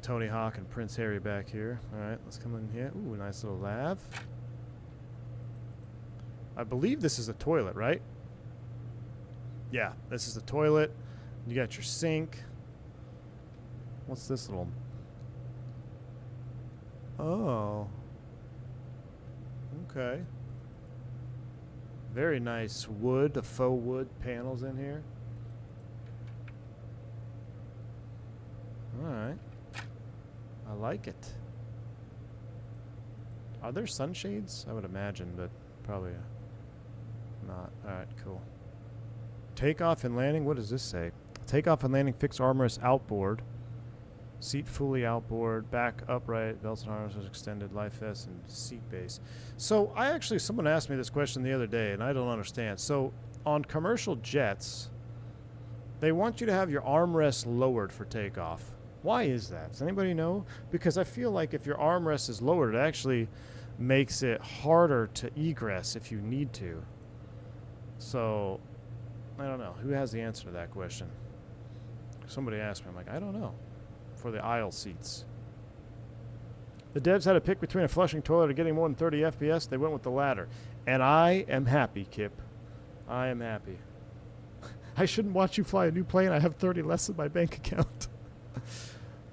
Tony Hawk and Prince Harry back here. All right, let's come in here. Ooh, nice little lav. I believe this is a toilet, right? Yeah, this is the toilet. You got your sink. What's this little? Oh. Okay. Very nice wood, the faux wood panels in here. All right. I like it. Are there sunshades? I would imagine, but probably not. All right, cool. Takeoff and landing. What does this say? Takeoff and landing fixed armrest outboard. Seat fully outboard. Back upright. Belts and harnesses extended. Life vest and seat base. So someone asked me this question the other day, and I don't understand. So on commercial jets, they want you to have your armrest lowered for takeoff. Why is that? Does anybody know? Because I feel like if your armrest is lowered, it actually makes it harder to egress if you need to. So I don't know. Who has the answer to that question? Somebody asked me. I'm like, I don't know. For the aisle seats. The devs had to pick between a flushing toilet or getting more than 30 FPS. They went with the latter. And I am happy, Kip. I am happy. I shouldn't watch you fly a new plane. I have 30 less in my bank account.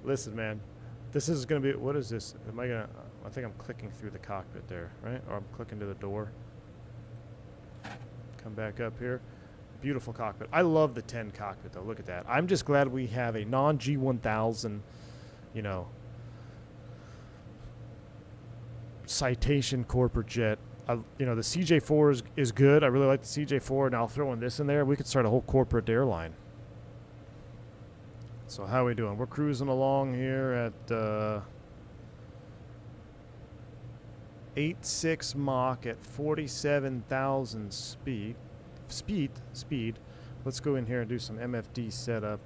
Listen, man. This is going to be... What is this? Am I going to... I think I'm clicking through the cockpit there, right? Or I'm clicking to the door. Come back up here. Beautiful cockpit. I love the 10 cockpit, though. Look at that. I'm just glad we have a non-G1000, you know, Citation corporate jet. You know, the CJ4 is good. I really like the CJ4, and I'll throw in this in there. We could start a whole corporate airline. So how are we doing? We're cruising along here at 8.6 Mach at 47,000 speed. Let's go in here and do some MFD setup.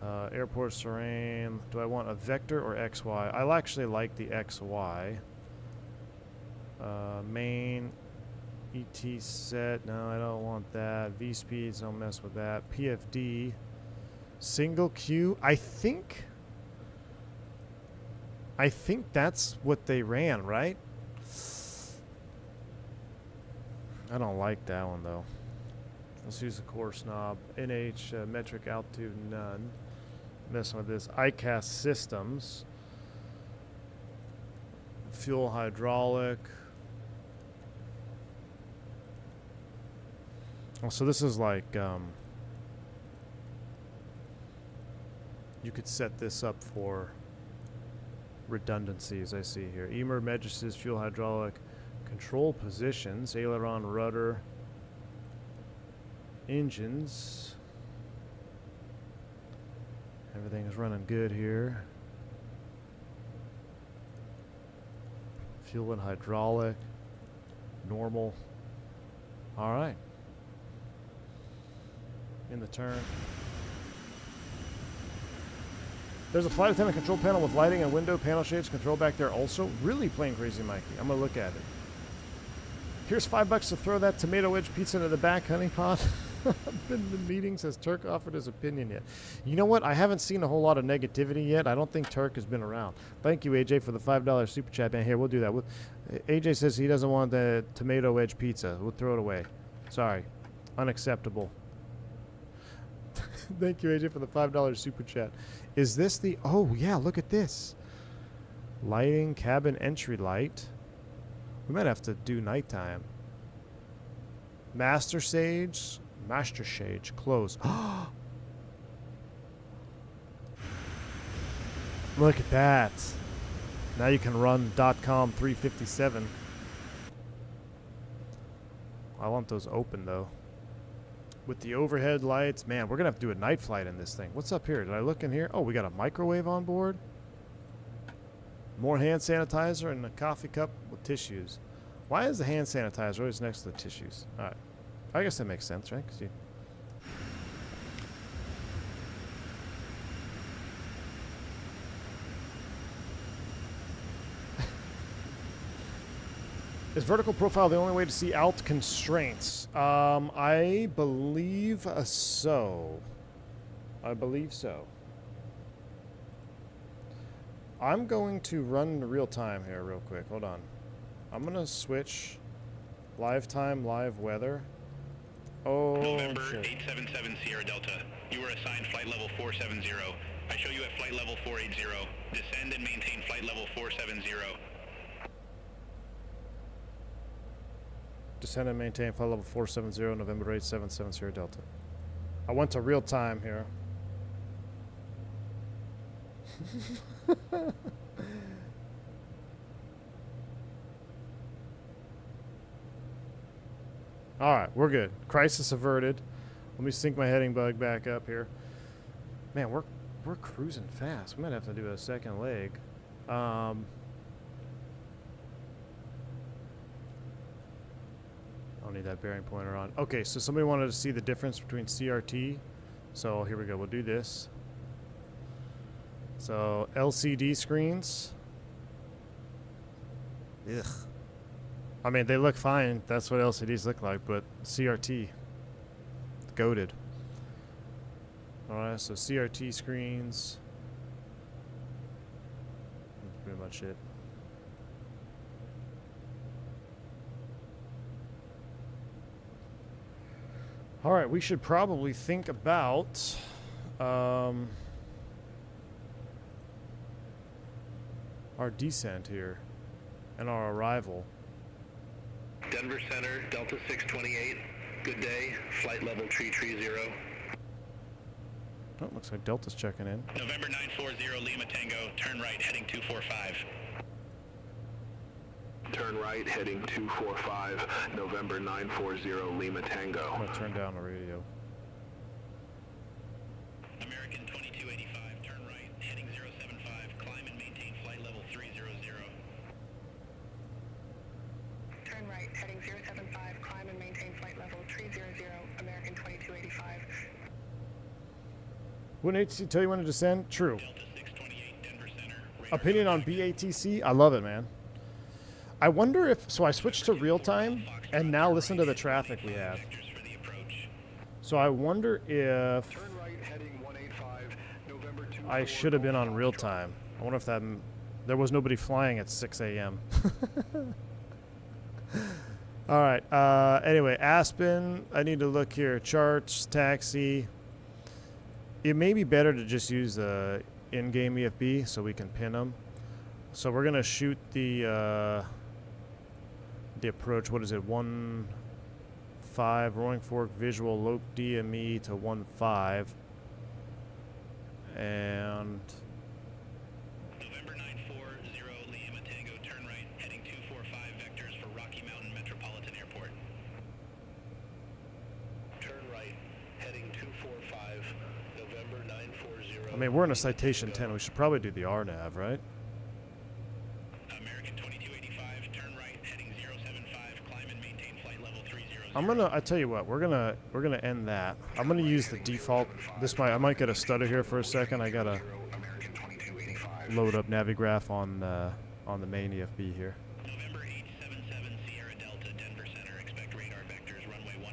Airport terrain. Do I want a vector or XY? I actually like the XY. Main ET set. No, I don't want that. V speeds. Don't mess with that. PFD. Single queue. I think that's what they ran, right? I don't like that one, though. Let's use the course knob. NH, metric altitude, none. Messing with this. ICAS systems. Fuel hydraulic. Oh, so this is like, you could set this up for redundancies, I see here. EMER, matrices, fuel hydraulic. Control positions, aileron, rudder, engines. Everything is running good here. Fuel and hydraulic. Normal. All right. In the turn. There's a flight attendant control panel with lighting and window panel shades control back there also. Really plain crazy, Mikey. I'm going to look at it. Here's $5 to throw that tomato wedge pizza into the back, honey pot. I've been in the meetings. Has Turk offered his opinion yet? You know what? I haven't seen a whole lot of negativity yet. I don't think Turk has been around. Thank you, AJ, for the $5 super chat. Man, here, we'll do that. AJ says he doesn't want the tomato wedge pizza. We'll throw it away. Sorry. Unacceptable. Thank you, AJ, for the $5 super chat. Is this the... Oh, yeah, look at this. Lighting, cabin entry light. We might have to do nighttime. Master Sage, close. Look at that. Now you can run .com 357. I want those open though. With the overhead lights, man, we're gonna have to do a night flight in this thing. What's up here? Did I look in here? Oh, we got a microwave on board. More hand sanitizer and a coffee cup with tissues. Why is the hand sanitizer always next to the tissues? All right. I guess that makes sense, right? 'Cause you... Is vertical profile the only way to see alt constraints? I believe so. I believe so. I'm going to run the real time here real quick. Hold on. I'm going to switch live time, live weather. Oh, November shit. 877 Sierra Delta. You were assigned flight level 470. I show you at flight level 480. Descend and maintain flight level 470. Descend and maintain flight level 470, November 877 Sierra Delta. I went to real time here. All right, we're good. Crisis averted. Let me sync my heading bug back up here. Man, we're cruising fast. We might have to do a second leg. I don't need that bearing pointer on. Okay, so somebody wanted to see the difference between CRT. So here we go. We'll do this. So LCD screens. Ugh. I mean, they look fine. That's what LCDs look like, but CRT, goated. All right, so CRT screens. That's pretty much it. All right, we should probably think about our descent here and our arrival. Denver Center, Delta 628. Good day. Flight level 330. Oh, looks like Delta's checking in. November 940 Lima Tango. Turn right, heading 245. Turn right, heading 245, November 940 Lima Tango. I'm gonna turn down the radio. American 2285. Turn right, heading 075. Climb and maintain flight level 300. Turn right, heading 075, climb and maintain flight level 300, American 2285. Wouldn't ATC tell you when to descend? True. Delta 628, Denver Center. Opinion on BATC? I love it, man. I wonder if... So I switched to real time, and now listen to the traffic we have. So I wonder if Turn right, heading 185, November 2. I should have been on real time. I wonder if that... There was nobody flying at 6 a.m. All right. Anyway, Aspen. I need to look here. Charts, taxi. It may be better to just use the in-game EFB so we can pin them. So we're gonna shoot the approach. What is it? 1.5 Roaring Fork visual low DME to 1.5 and. November 940 Lima Tango. Turn right, heading 245 vectors for Rocky Mountain Metropolitan Airport. Turn right, heading 245, November 940. I mean, we're in a Citation 10. We should probably do the RNAV, right? American 2285, I tell you what, we're gonna end that. I'm gonna use the default. I might get a stutter here for a second. I gotta load up Navigraph on the main EFB here. November 877 Sierra Delta, Denver Center. Expect radar vectors runway 15.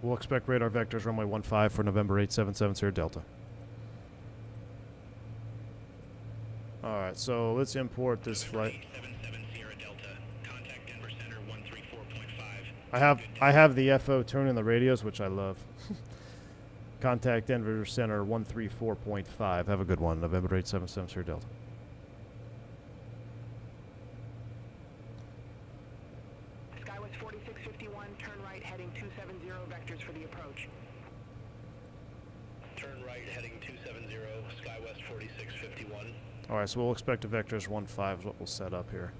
We'll expect radar vectors runway 15 for November 877 Sierra Delta. All right, so let's import this flight. 877 Sierra Delta. Contact Denver Center 134.5. I have the FO tone in the radios, which I love. Contact Denver Center 134.5. Have a good one. November 877 Sierra Delta. Skywest 4651, turn right heading 270, vectors for the approach. Turn right heading 270, Skywest 4651. All right, so we'll expect a vectors 15 is what we'll set up here.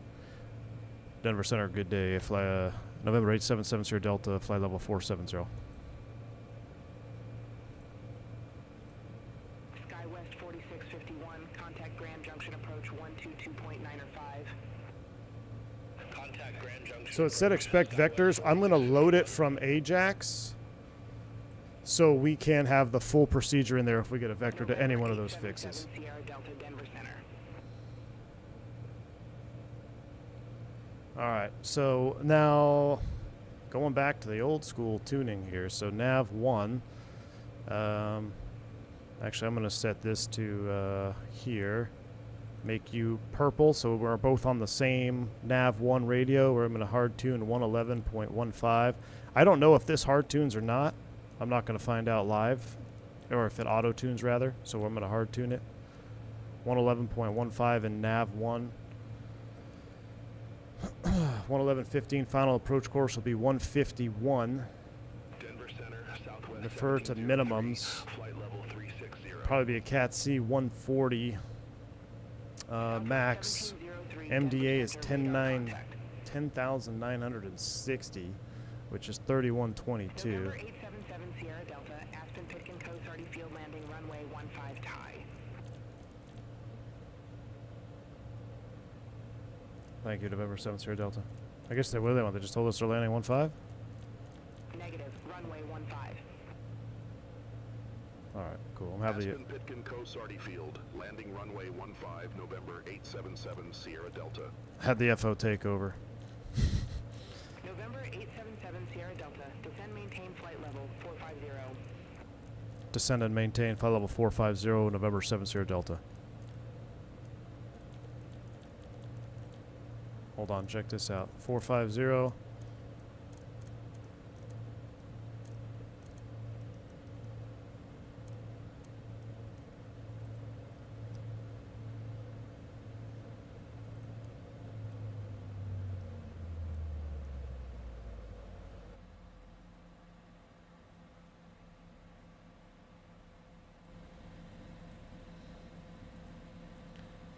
Denver Center, good day. Fly November 877 Sierra Delta, flight level 470. Skywest 4651, contact Grand Junction approach 122.9 or 5. Contact Grand Junction. So it said expect vectors. I'm going to load it from Ajax so we can have the full procedure in there if we get a vector to any one of those fixes. Sierra Delta, Denver Center. All right, so now going back to the old school tuning here. So nav 1, actually I'm going to set this to here, make you purple so we're both on the same nav 1 radio, where I'm going to hard tune 111.15. I don't know if this hard tunes or not. I'm not going to find out live, or if it auto tunes rather, so I'm going to hard tune it. 111.15 in nav 1. 111.15 final approach course will be 151. Denver Center, Southwest. Defer to minimums. Flight level 360. Probably be a Cat C 140 max. MDA is 10,960, which is 3122. November 877 Sierra Delta, Aspen Pitkin Coast Hardy Field landing runway 15 tie. Thank you, November 7 Sierra Delta. I guess they want. They just told us they're landing 15. Negative, runway 15. All right, cool. I'm happy. Aspen Pitkin Coast Hardy Field, landing runway 15, November 877 Sierra Delta. Had the FO take over. November 877 Sierra Delta, descend maintain flight level 450. Descend and maintain flight level 450, November 7 Sierra Delta. Hold on, check this out. 450.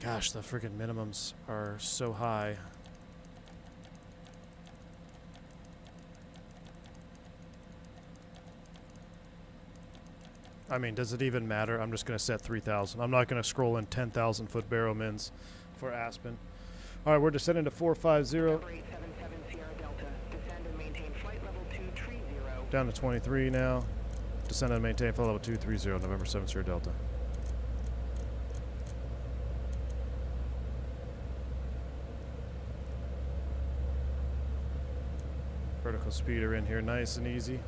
Gosh, the freaking minimums are so high. I mean, does it even matter? I'm just going to set 3,000. I'm not going to scroll in 10,000 foot barrow mins for Aspen. All right, we're descending to 450. November 877 Sierra Delta, descend and maintain flight level 230. Down to 23 now. Descend and maintain flight level 230, November 7 Sierra Delta. Vertical speeder in here, nice and easy.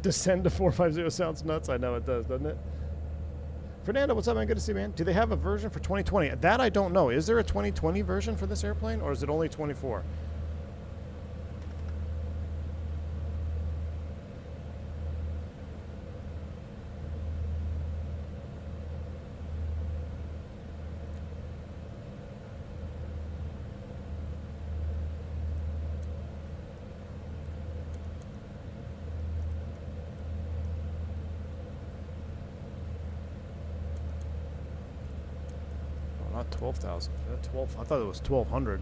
Descend to 450 sounds nuts. I know it does, doesn't it? Fernando, what's up, man? Good to see you, man. Do they have a version for 2020? That I don't know. Is there a 2020 version for this airplane, or is it only 24? Not 12,000. 12. I thought it was 1,200.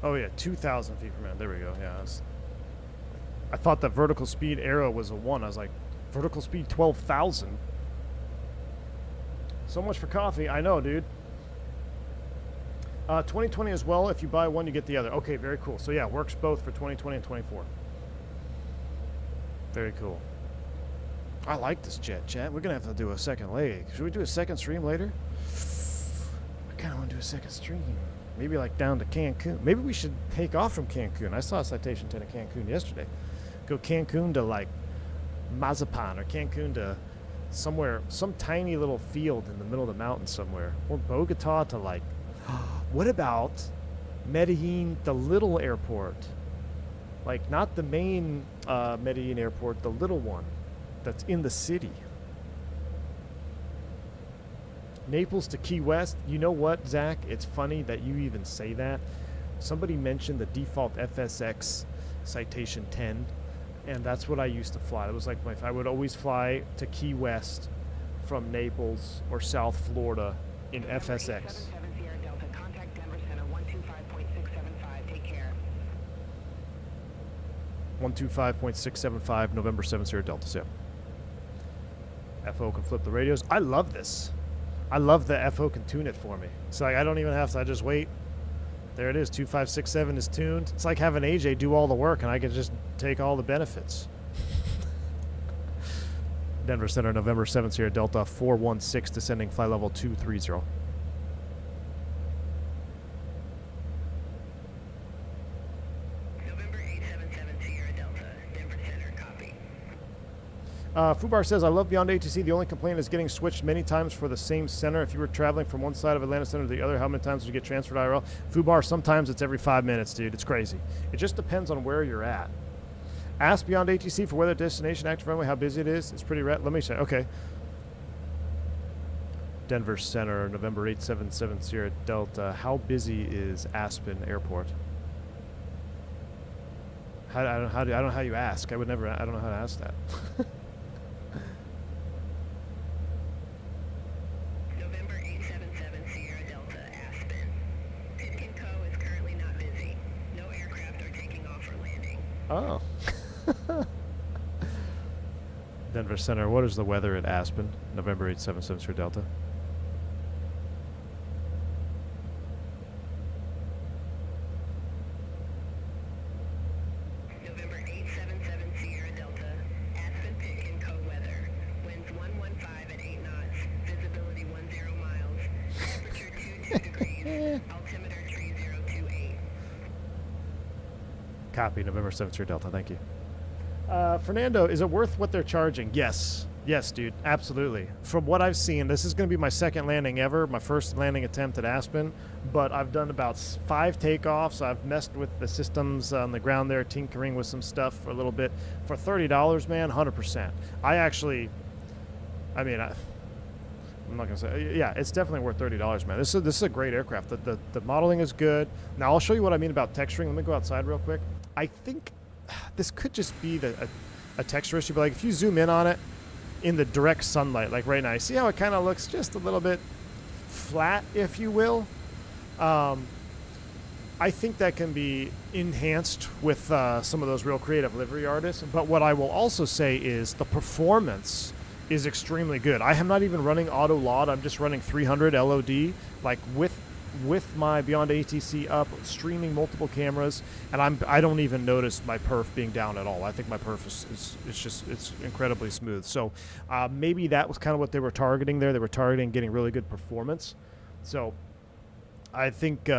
Oh yeah, 2,000 feet per minute. There we go. Yeah. I thought the vertical speed arrow was a 1. I was like, vertical speed 12,000. So much for coffee. I know, dude. 2020 as well. If you buy one, you get the other. Okay, very cool. So yeah, works both for 2020 and 24. Very cool. I like this jet, chat. We're gonna have to do a second leg. Should we do a second stream later? I kind of want to do a second stream. Maybe like down to Cancun. Maybe we should take off from Cancun. I saw a Citation 10 in Cancun yesterday. Go Cancun to like Mazapan, or Cancun to somewhere, some tiny little field in the middle of the mountains somewhere. Or Bogota to like, what about Medellin, the little airport? Like not the main Medellin airport, the little one that's in the city. Naples to Key West. You know what, Zach? It's funny that you even say that. Somebody mentioned the default FSX Citation 10, and that's what I used to fly. It was like I would always fly to Key West from Naples or South Florida in FSX. 77 Sierra Delta, contact Denver Center 125.675. Take care. 125.675, November 7 Sierra Delta. So FO can flip the radios. I love this. I love the FO can tune it for me. So like I don't even have to, I just wait. There it is, 2567 is tuned. It's like having AJ do all the work and I can just take all the benefits. Denver Center, November 7th Sierra Delta 416, descending flight level 230. November 877 Sierra Delta, Denver Center, copy. Fubar says, I love Beyond ATC. The only complaint is getting switched many times for the same center. If you were traveling from one side of Atlanta Center to the other, how many times would you get transferred IRL? Fubar, sometimes it's every 5 minutes, dude. It's crazy. It just depends on where you're at. Ask Beyond ATC for weather destination, active runway, how busy it is. It's pretty let me say, okay. Denver Center, November 877 Sierra Delta. How busy is Aspen Airport? I don't know how you ask. I don't know how to ask that. November 877 Sierra Delta, Aspen. Pitkin Co. is currently not busy. No aircraft are taking off or landing. Oh. Denver Center, what is the weather at Aspen? November 877 Sierra Delta. November 877 Sierra Delta, Aspen Pitkin Co. weather. Winds 115 at 8 knots. Visibility 10 miles. Temperature 22 degrees. Altimeter 3028. Copy, November 7th Sierra Delta. Thank you. Fernando, is it worth what they're charging? Yes. Yes, dude. Absolutely. From what I've seen, this is going to be my second landing ever, my first landing attempt at Aspen, but I've done about 5 takeoffs. I've messed with the systems on the ground there, tinkering with some stuff for a little bit. For $30, man, 100%. I'm not going to say, yeah, it's definitely worth $30, man. This is a great aircraft. The modeling is good. Now, I'll show you what I mean about texturing. Let me go outside real quick. I think this could just be a texture issue, but like if you zoom in on it in the direct sunlight, like right now, you see how it kind of looks just a little bit flat, if you will. I think that can be enhanced with some of those real creative livery artists. But what I will also say is the performance is extremely good. I am not even running auto LOD. I'm just running 300 LOD, like with my Beyond ATC up, streaming multiple cameras, and I don't even notice my perf being down at all. I think my perf it's incredibly smooth. So maybe that was kind of what they were targeting there. They were targeting getting really good performance. So I think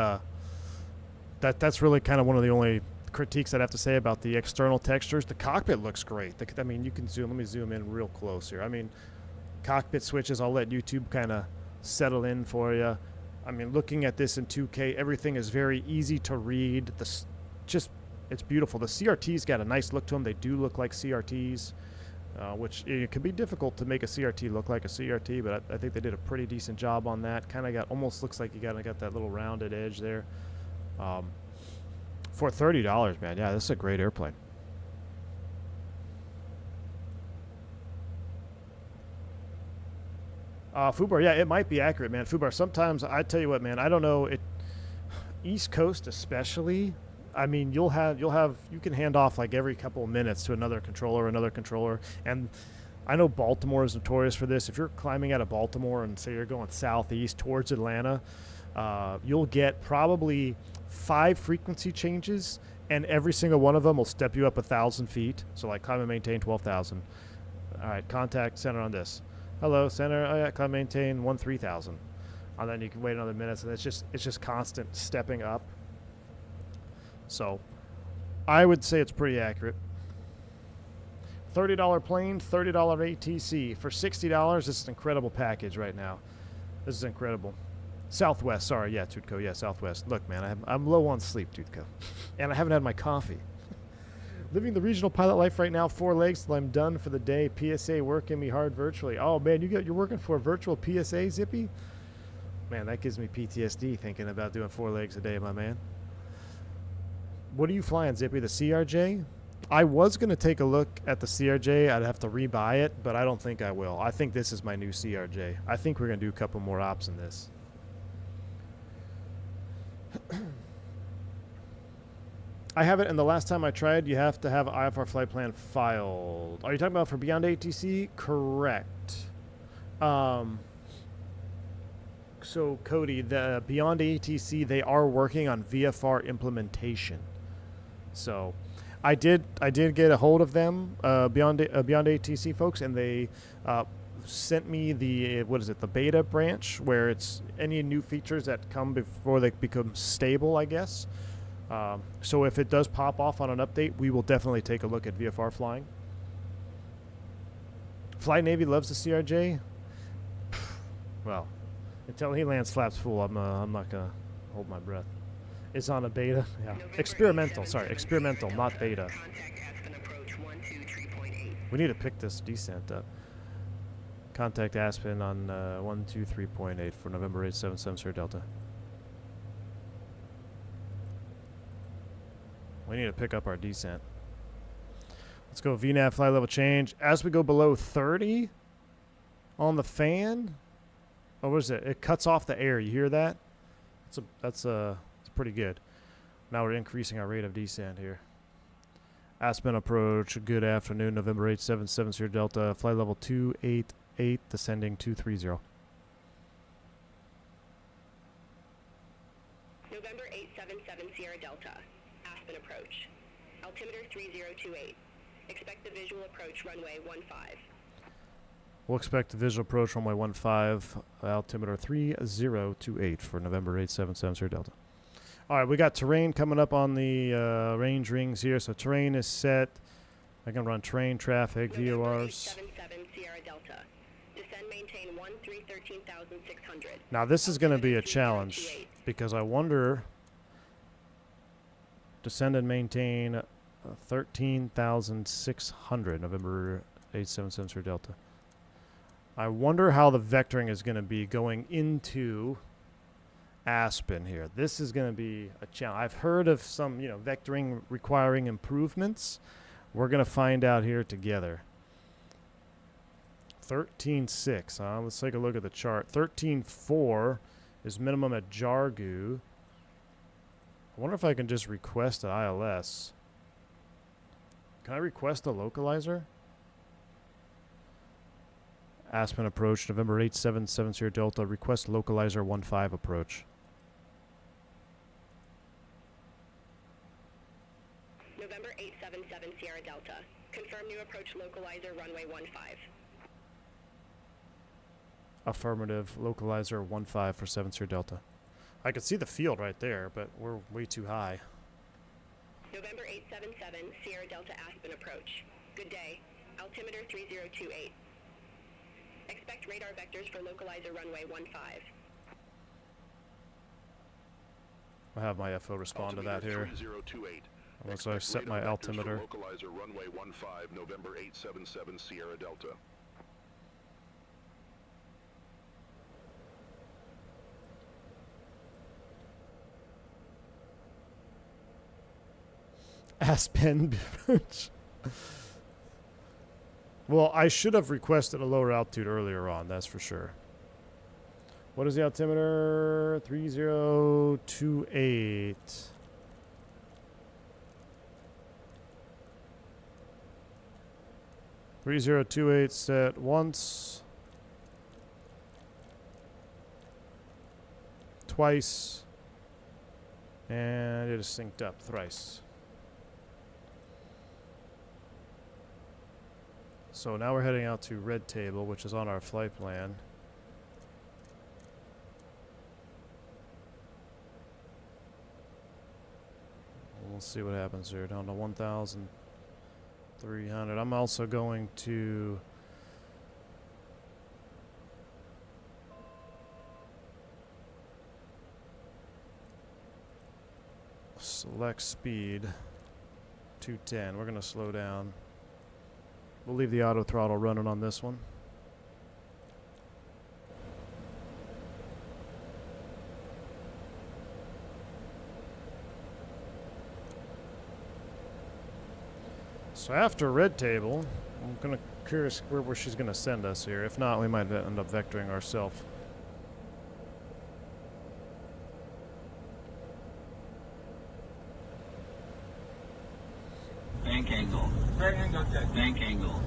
that's really kind of one of the only critiques I'd have to say about the external textures. The cockpit looks great. I mean, you can zoom. Let me zoom in real close here. I mean, cockpit switches, I'll let YouTube kind of settle in for you. I mean, looking at this in 2K, everything is very easy to read. It's beautiful. The CRT's got a nice look to them. They do look like CRTs, which it can be difficult to make a CRT look like a CRT, but I think they did a pretty decent job on that. Kind of almost looks like you got that little rounded edge there. For $30, man, yeah, this is a great airplane. Fubar, yeah, it might be accurate, man. Fubar, sometimes, I tell you what, man, I don't know, East Coast especially, I mean, you can hand off like every couple of minutes to another controller, and I know Baltimore is notorious for this. If you're climbing out of Baltimore and say you're going southeast towards Atlanta, you'll get probably 5 frequency changes, and every single one of them will step you up 1,000 feet. So like climb and maintain 12,000. All right, contact center on this. Hello, center. Oh yeah, climb and maintain 13,000. And then you can wait another minute, and it's just constant stepping up. So I would say it's pretty accurate. $30 plane, $30 ATC. For $60, this is an incredible package right now. This is incredible. Southwest, sorry, yeah, Tutko, yeah, Southwest. Look, man, I'm low on sleep, Tutko. And I haven't had my coffee. Living the regional pilot life right now, 4 legs till I'm done for the day. PSA working me hard virtually. Oh, man, you're working for a virtual PSA, Zippy? Man, that gives me PTSD thinking about doing 4 legs a day, my man. What are you flying, Zippy? The CRJ? I was going to take a look at the CRJ. I'd have to rebuy it, but I don't think I will. I think this is my new CRJ. I think we're going to do a couple more ops in this. I have it, and the last time I tried, you have to have IFR flight plan filed. Are you talking about for Beyond ATC? Correct. So, Cody, the Beyond ATC, they are working on VFR implementation. So, I did get a hold of them, Beyond ATC folks, and they sent me the the beta branch, where it's any new features that come before they become stable, I guess. So if it does pop off on an update, we will definitely take a look at VFR flying. Fly Navy loves the CRJ. Well, until he lands flaps full, I'm not gonna hold my breath. It's on a beta. Yeah, experimental. Sorry, experimental, not beta. We need to pick this descent up. Contact Aspen on 123.8 for November 877 Sierra Delta. We need to pick up our descent. Let's go VNAV flight level change. As we go below 30 on the fan, oh, what is it? It cuts off the air. You hear that? It's pretty good. Now we're increasing our rate of descent here. Aspen approach. Good afternoon, November 877 Sierra Delta. Flight level 288, descending 230. November 877 Sierra Delta. Aspen approach. Altimeter 3028. Expect the visual approach runway 15. We'll expect the visual approach runway 15, altimeter 3028 for November 877 Sierra Delta. All right, we got terrain coming up on the range rings here. So terrain is set. I can run train traffic, VORs. 877 Sierra Delta. Descend, maintain 13,600. Now this is going to be a challenge because I wonder. Descend and maintain 13,600, November 877 Sierra Delta. I wonder how the vectoring is going to be going into Aspen here. This is going to be a challenge. I've heard of some, vectoring requiring improvements. We're going to find out here together. 13.6, huh? Let's take a look at the chart. 13.4 is minimum at Jargu. I wonder if I can just request an ILS. Can I request a localizer? Aspen approach, November 877 Sierra Delta. Request localizer 15 approach. November 877 Sierra Delta. Confirm new approach localizer runway 15. Affirmative, localizer 15 for 7 Sierra Delta. I could see the field right there, but we're way too high. November 877 Sierra Delta Aspen approach. Good day. Altimeter 3028. Expect radar vectors for localizer runway 15. I'll have my FO respond to that here. 3028. Once I set my altimeter. Localizer runway 15, November 877 Sierra Delta. Aspen. Well, I should have requested a lower altitude earlier on, that's for sure. What is the altimeter? 3028. Set once. twice. And it is synced up thrice. So now we're heading out to Red Table, which is on our flight plan. We'll see what happens here. Down to 1,300. I'm also going to select speed 210. We're going to slow down. We'll leave the auto throttle running on this one. So after Red Table, I'm gonna curious where she's gonna send us here. If not, we might end up vectoring ourselves. Bank angle. Right angle check. Bank angle.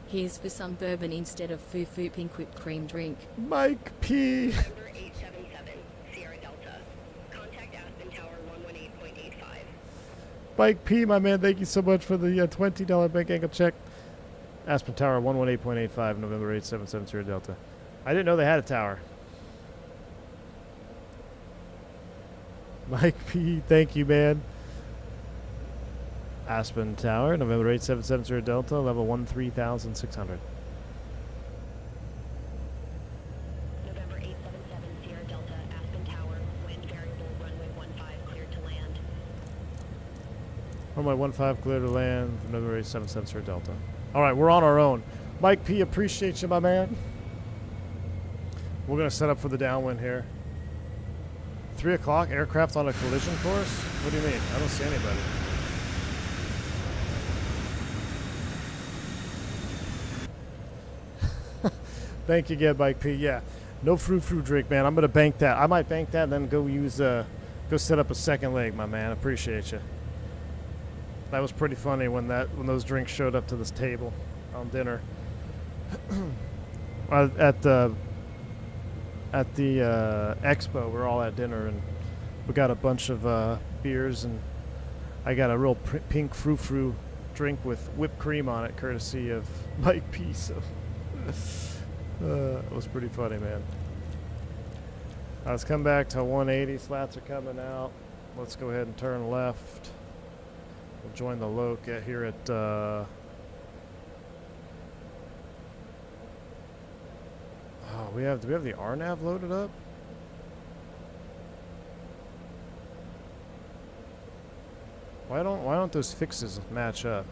Here's for some bourbon instead of foo-foo pink whipped cream drink. Mike P. November 877, Sierra Delta. Contact Aspen Tower 118.85. Mike P, my man, thank you so much for the $20 bank angle check. Aspen Tower 118.85, November 877 Sierra Delta. I didn't know they had a tower. Mike P, thank you, man. Aspen Tower, November 877 Sierra Delta, level 13,600. November 877, Sierra Delta, Aspen Tower, wind variable, runway 15, cleared to land. Runway 15, clear to land, November 877 Sierra Delta. All right, we're on our own. Mike P, appreciate you, my man. We're going to set up for the downwind here. 3 o'clock, aircraft on a collision course? What do you mean? I don't see anybody. Thank you again, Mike P. Yeah, no frou-frou drink, man. I'm going to bank that. I might bank that and then go use, go set up a second leg, my man. Appreciate you. That was pretty funny when those drinks showed up to this table on dinner. at the expo, we're all at dinner and we got a bunch of beers and I got a real pink frou-frou drink with whipped cream on it, courtesy of Mike P. So it was pretty funny, man. Let's come back to 180. Slats are coming out. Let's go ahead and turn left. We'll join the loc here at oh, do we have the RNAV loaded up? Why don't those fixes match up?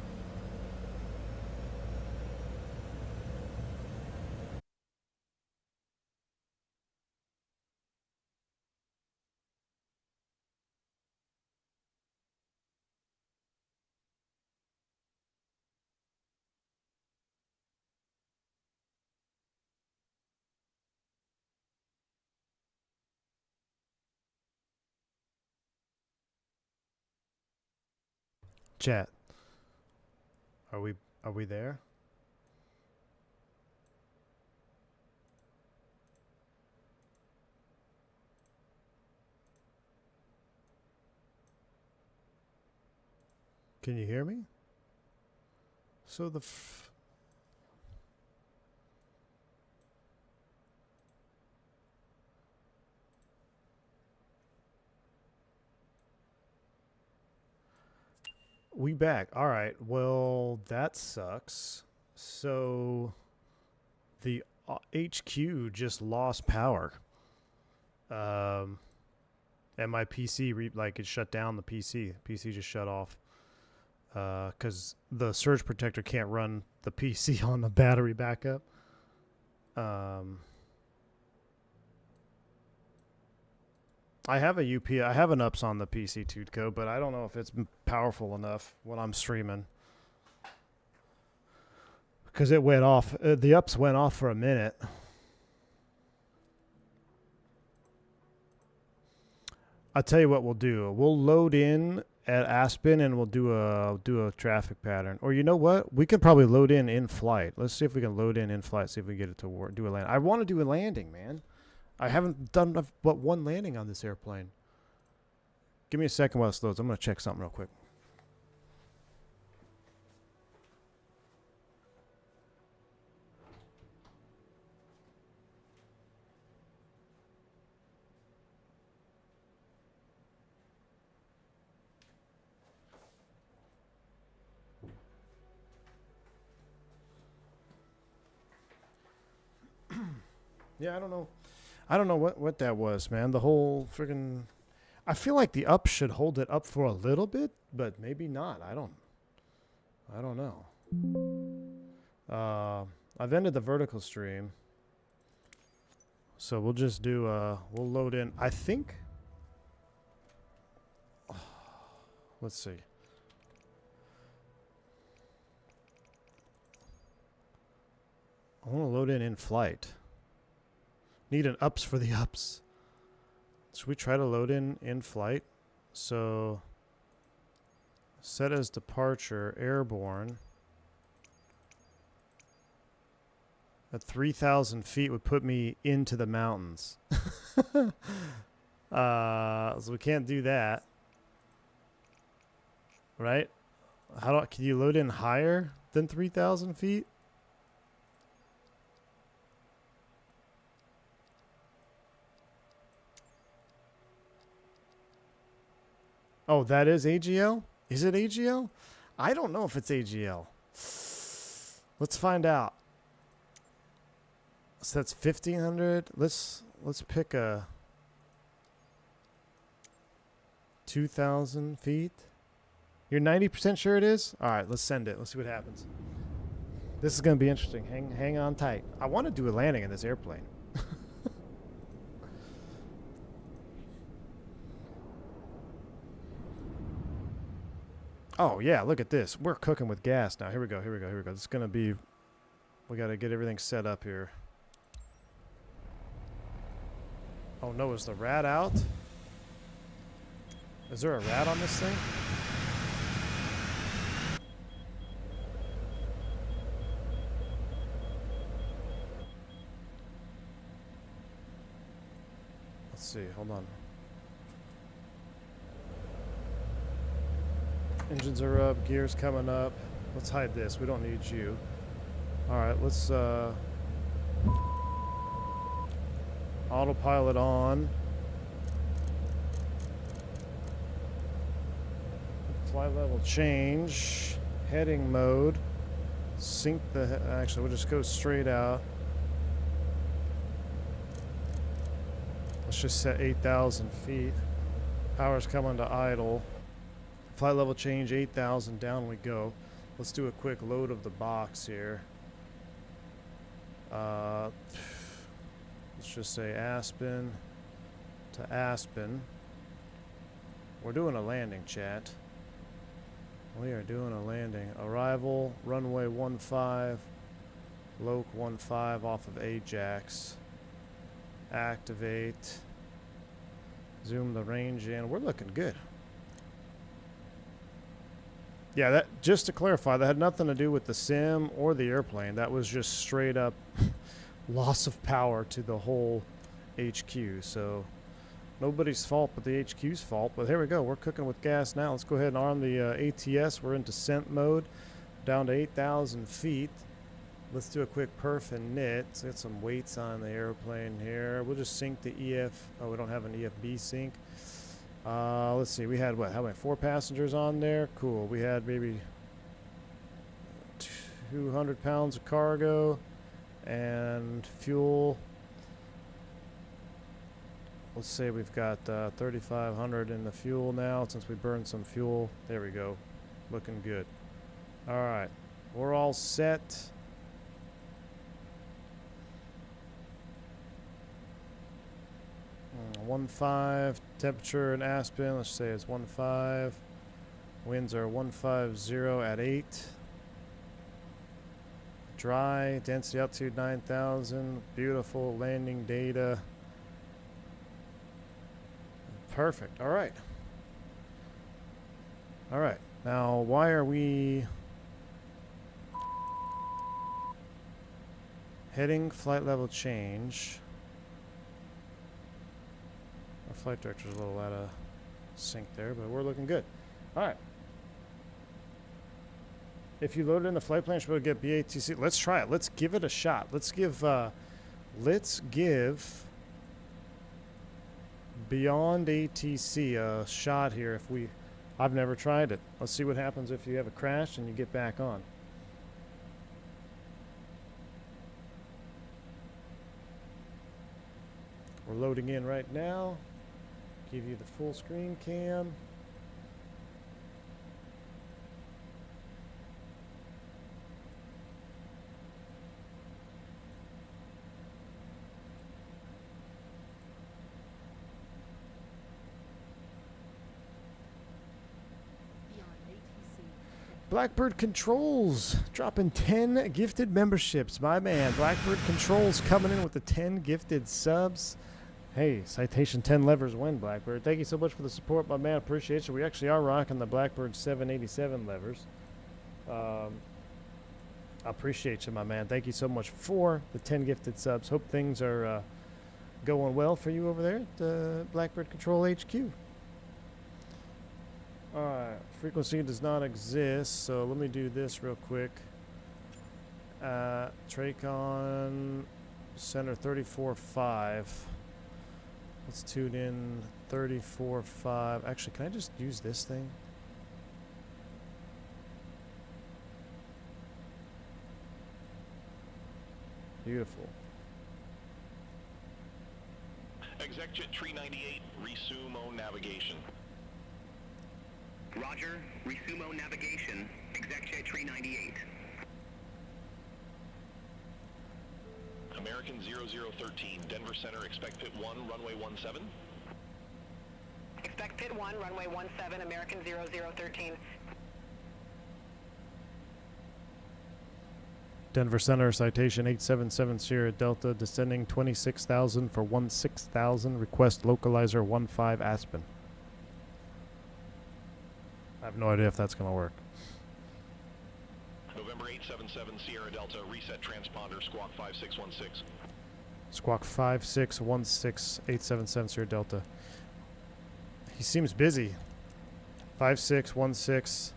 Chat. Are we there? Can you hear me? So we back. All right. Well, that sucks. So the HQ just lost power. And my PC it shut down the PC. PC just shut off. Cuz the surge protector can't run the PC on the battery backup. I have a I have an UPS on the PC Tudeco, but I don't know if it's powerful enough when I'm streaming. Because it went off. The UPS went off for a minute. I'll tell you what we'll do. We'll load in at Aspen and we'll do a traffic pattern. Or you know what? We could probably load in flight. Let's see if we can load in flight. See if we can get it to work. Do a land. I want to do a landing, man. I haven't done but one landing on this airplane. Give me a second while this loads. I'm going to check something real quick. Yeah, I don't know what that was, man. The whole friggin'... I feel like the up should hold it up for a little bit, but maybe not. I don't know. I've ended the vertical stream. So we'll just do, we'll load in. I think... let's see. I want to load in flight. Need an ups for the ups. Should we try to load in flight? So set as departure airborne at 3,000 feet would put me into the mountains. So we can't do that, right? Can you load in higher than 3,000 feet? Oh, that is AGL? Is it AGL? I don't know if it's AGL. Let's find out. So that's 1,500. Let's pick a 2,000 feet. You're 90% sure it is? All right, let's send it. Let's see what happens. This is going to be interesting. Hang on tight. I want to do a landing in this airplane. Oh, yeah, look at this. We're cooking with gas now. Here we go. This is going to be... We got to get everything set up here. Oh, no, is the rat out? Is there a rat on this thing? Let's see. Hold on. Engines are up, gears coming up. Let's hide this. We don't need you. All right, let's autopilot on. Flight level change. Heading mode. Sync the... Actually, we'll just go straight out. Let's just set 8,000 feet. Power's coming to idle. Flight level change, 8,000, down we go. Let's do a quick load of the box here. Let's just say Aspen to Aspen. We're doing a landing, chat. We are doing a landing. Arrival, runway 15, loc 15 off of Ajax. Activate. Zoom the range in. We're looking good. Yeah, that, just to clarify, that had nothing to do with the sim or the airplane. That was just straight up loss of power to the whole HQ. So nobody's fault but the HQ's fault. But here we go. We're cooking with gas now. Let's go ahead and arm the ATS. We're in descent mode, down to 8,000 feet. Let's do a quick perf and knit. Let's get some weights on the airplane here. We'll just sync the EF. Oh, we don't have an EFB sync. Let's see. We had what? How many? 4 passengers on there. Cool. We had maybe 200 pounds of cargo and fuel. Let's say we've got 3,500 in the fuel now since we burned some fuel. There we go. Looking good. All right. We're all set. Mm, 1.5 temperature in Aspen. Let's say it's 1.5. Winds are 150 at 8. Dry. Density altitude 9,000. Beautiful landing data. Perfect. All right. All right. Now, why are we heading flight level change? Flight director's a little out of sync there, but we're looking good. All right. If you load it in the flight plan, you should be able to get BATC. Let's try it. Let's give it a shot. Let's give Beyond ATC a shot here. I've never tried it. Let's see what happens if you have a crash and you get back on. We're loading in right now. Give you the full screen cam. Blackbird Controls dropping 10 gifted memberships. My man, Blackbird Controls coming in with the 10 gifted subs. Hey, Citation 10 levers win, Blackbird. Thank you so much for the support, my man. Appreciate you. We actually are rocking the Blackbird 787 levers. I appreciate you, my man. Thank you so much for the 10 gifted subs. Hope things are going well for you over there at Blackbird Control HQ. Alright, frequency does not exist, so let me do this real quick. Tracon center 34.5. Let's tune in 34.5. Actually, can I just use this thing? Beautiful. Execjet 398, resume on navigation. Roger. Resume on navigation. Execjet 398. American 0013, Denver Center, expect pit 1, runway 17. Expect pit 1, runway 17, American 0013. Denver Center, Citation 877 Sierra Delta, descending 26,000 for 16,000. Request localizer 15 Aspen. I have no idea if that's going to work. November 877 Sierra Delta, reset transponder, squawk 5616. Squawk 5616 877 Sierra Delta. He seems busy. 5616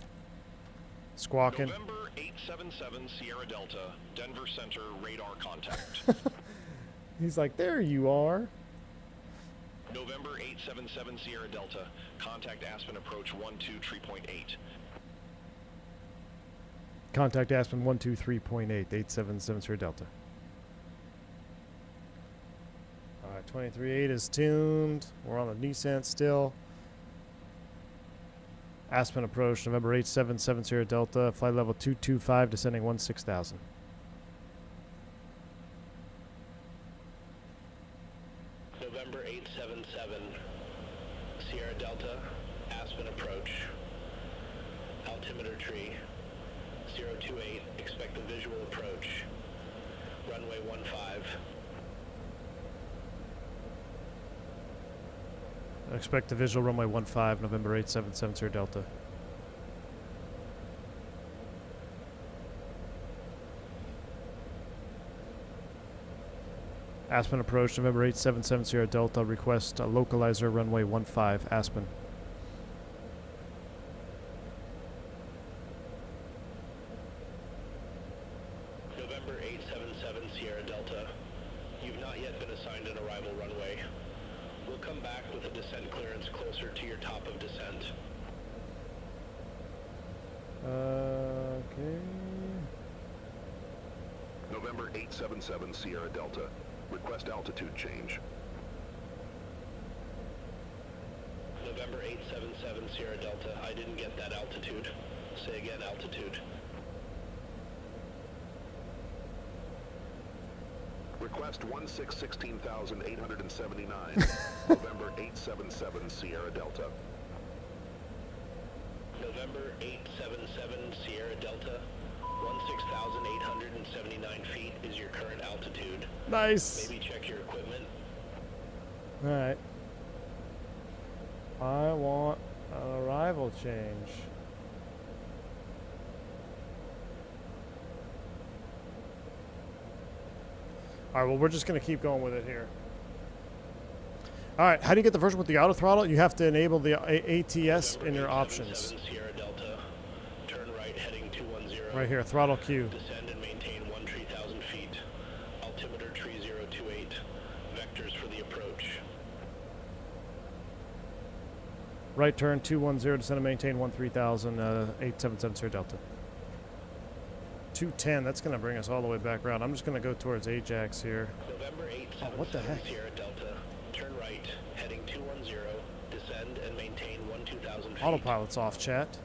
squawking. November 877 Sierra Delta, Denver Center, radar contact. He's like, there you are. November 877 Sierra Delta, contact Aspen approach 123.8. Contact Aspen 123.8 877 Sierra Delta. Alright, 23.8 is tuned. We're on the descent still. Aspen approach, November 877 Sierra Delta, flight level 225, descending 16,000. November 877 Sierra Delta, Aspen approach. Altimeter tree 028, expect a visual approach. Runway 15. Expect the visual runway 15, November 877 Sierra Delta. Aspen approach, November 877 Sierra Delta, request a localizer runway 15, Aspen. November 877 Sierra Delta, you've not yet been assigned an arrival runway. We'll come back with a descent clearance closer to your top of descent. Okay. November 877 Sierra Delta, request altitude change. November 877 Sierra Delta, I didn't get that altitude. Say again, altitude. Request 16,879, November 877 Sierra Delta. November 877 Sierra Delta, 16,879 feet is your current altitude. Nice. Maybe check your equipment. Alright. I want an arrival change. Alright, well, we're just going to keep going with it here. All right, how do you get the version with the auto throttle? You have to enable the ATS in your November options. 877 Sierra Delta. Turn right heading 210. Right here, throttle Q. Descend and maintain 13,000 feet. Altimeter 3028. Vectors for the approach. Right turn 210, descend and maintain 13,000, 877 Sierra Delta. 210, that's going to bring us all the way back around. I'm just going to go towards Ajax here. November 877 what the heck? Sierra Delta. Turn right heading 210. Descend and maintain 12,000 feet. Autopilot's off, chat.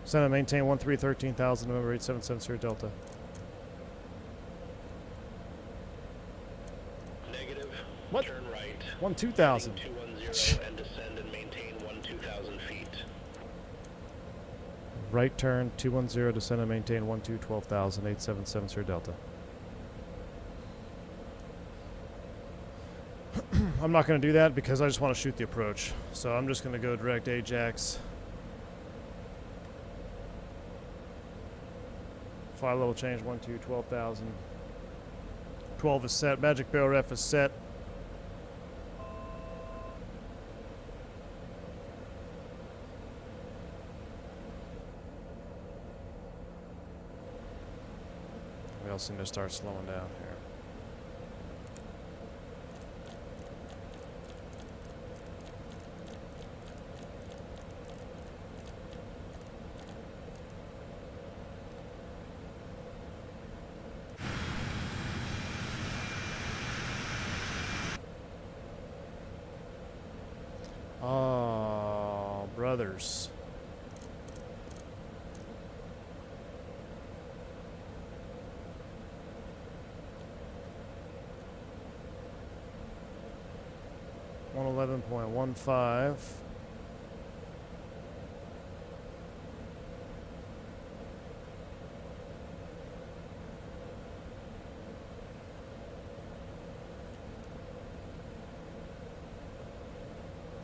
Descend and maintain 13,000, November 877 Sierra Delta. Negative. What? Turn right. 12,000. Heading 210 and descend and maintain 12,000 feet. Right turn 210, descend and maintain 12,000, 877 Sierra Delta. I'm not going to do that because I just want to shoot the approach. So I'm just going to go direct Ajax. Fly level change 12,000. 12 is set. Magic barrel ref is set. We also need to start slowing down here. Oh, brothers. One 11.15.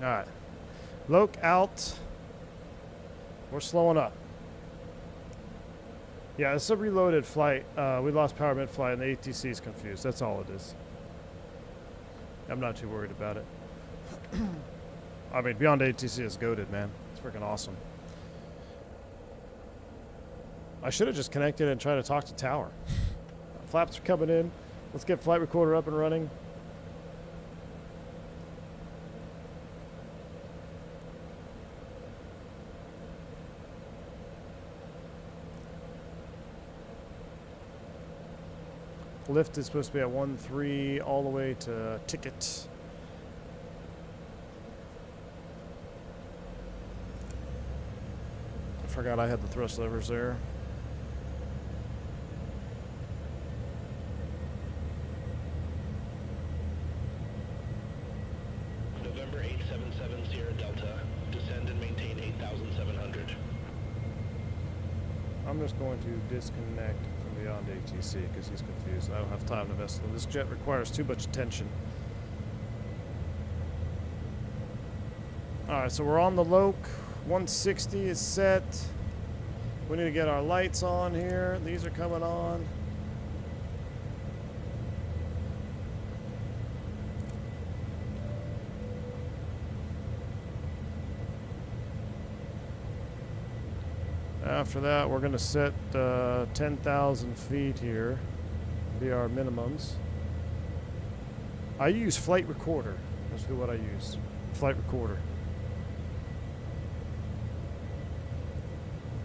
All right. Loc out. We're slowing up. Yeah, it's a reloaded flight. We lost power mid-flight and the ATC is confused. That's all it is. I'm not too worried about it. I mean, beyond ATC is goated, man. It's freaking awesome. I should have just connected and tried to talk to tower. Flaps are coming in. Let's get flight recorder up and running. Lift is supposed to be at 1.3 all the way to ticket. I forgot I had the thrust levers there. November 877 Sierra Delta. Descend and maintain 8,700. I'm just going to disconnect from beyond ATC because he's confused. I don't have time to mess with him. This jet requires too much attention. Alright, so we're on the Loc. 160 is set. We need to get our lights on here. These are coming on. After that, we're going to set 10,000 feet here. Be our minimums. I use flight recorder. That's what I use. Flight recorder.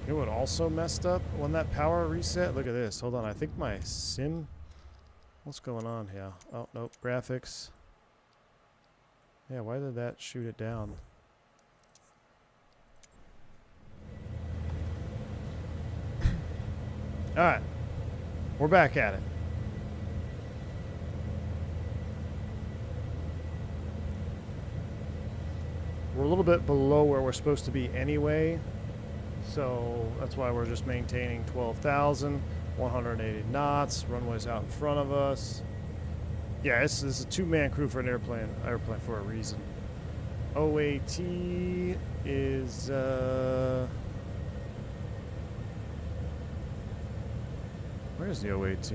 You know what also messed up when that power reset? Look at this. Hold on. I think my sim... What's going on here? Oh, nope. Graphics. Yeah, why did that shoot it down? Alright. We're back at it. We're a little bit below where we're supposed to be anyway. So that's why we're just maintaining 12,000, 180 knots. Runway's out in front of us. Yeah, this is a two-man crew for an airplane for a reason. OAT is where's the OAT?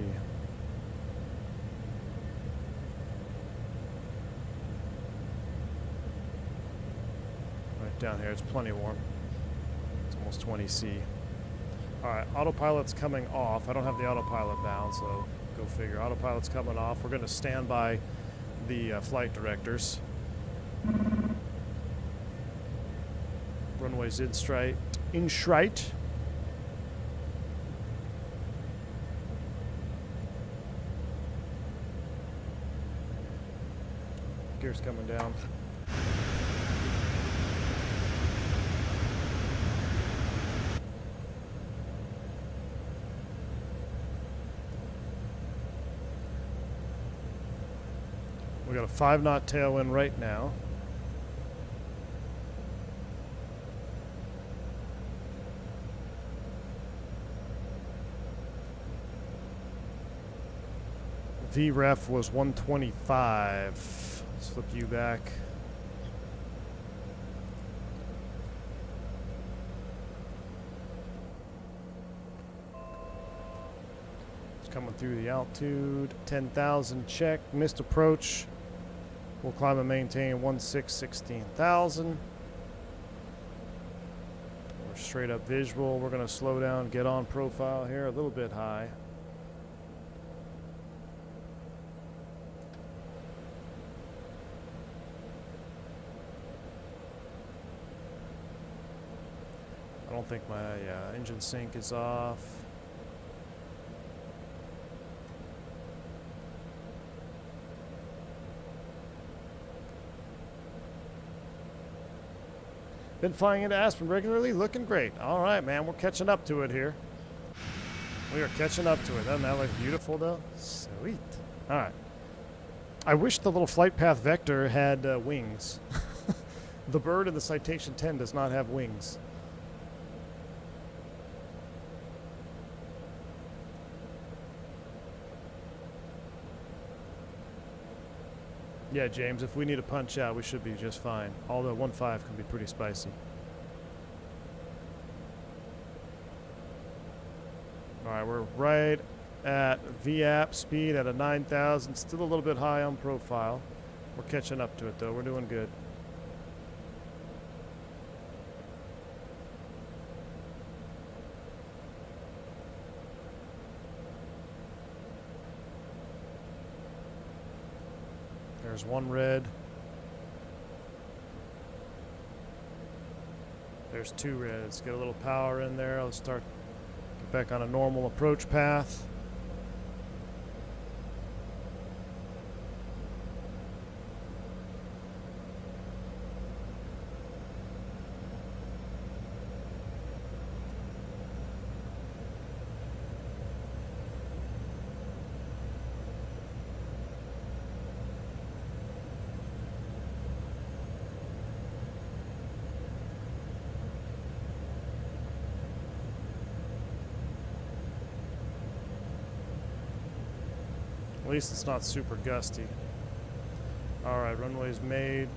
down here. It's plenty warm. It's almost 20 C. Alright, autopilot's coming off. I don't have the autopilot down, so go figure. Autopilot's coming off. We're going to stand by the flight directors. Runway's in straight. Gear's coming down. We got a 5-knot tailwind right now. VREF was 125. Let's flip you back. It's coming through the altitude. 10,000 check. Missed approach. We'll climb and maintain 16,000. We're straight up visual. We're going to slow down, get on profile here a little bit high. I don't think my engine sync is off. Been flying into Aspen regularly, looking great. All right, man, we're catching up to it here. We are catching up to it. Doesn't that look beautiful, though? Sweet. All right. I wish the little flight path vector had wings. The bird in the Citation 10 does not have wings. Yeah, James, if we need to punch out, we should be just fine. Although 1.5 can be pretty spicy. Alright, we're right at VAP speed at a 9,000. Still a little bit high on profile. We're catching up to it, though. We're doing good. There's one red. There's two reds. Get a little power in there. Let's get back on a normal approach path. At least it's not super gusty. Alright, runway's made.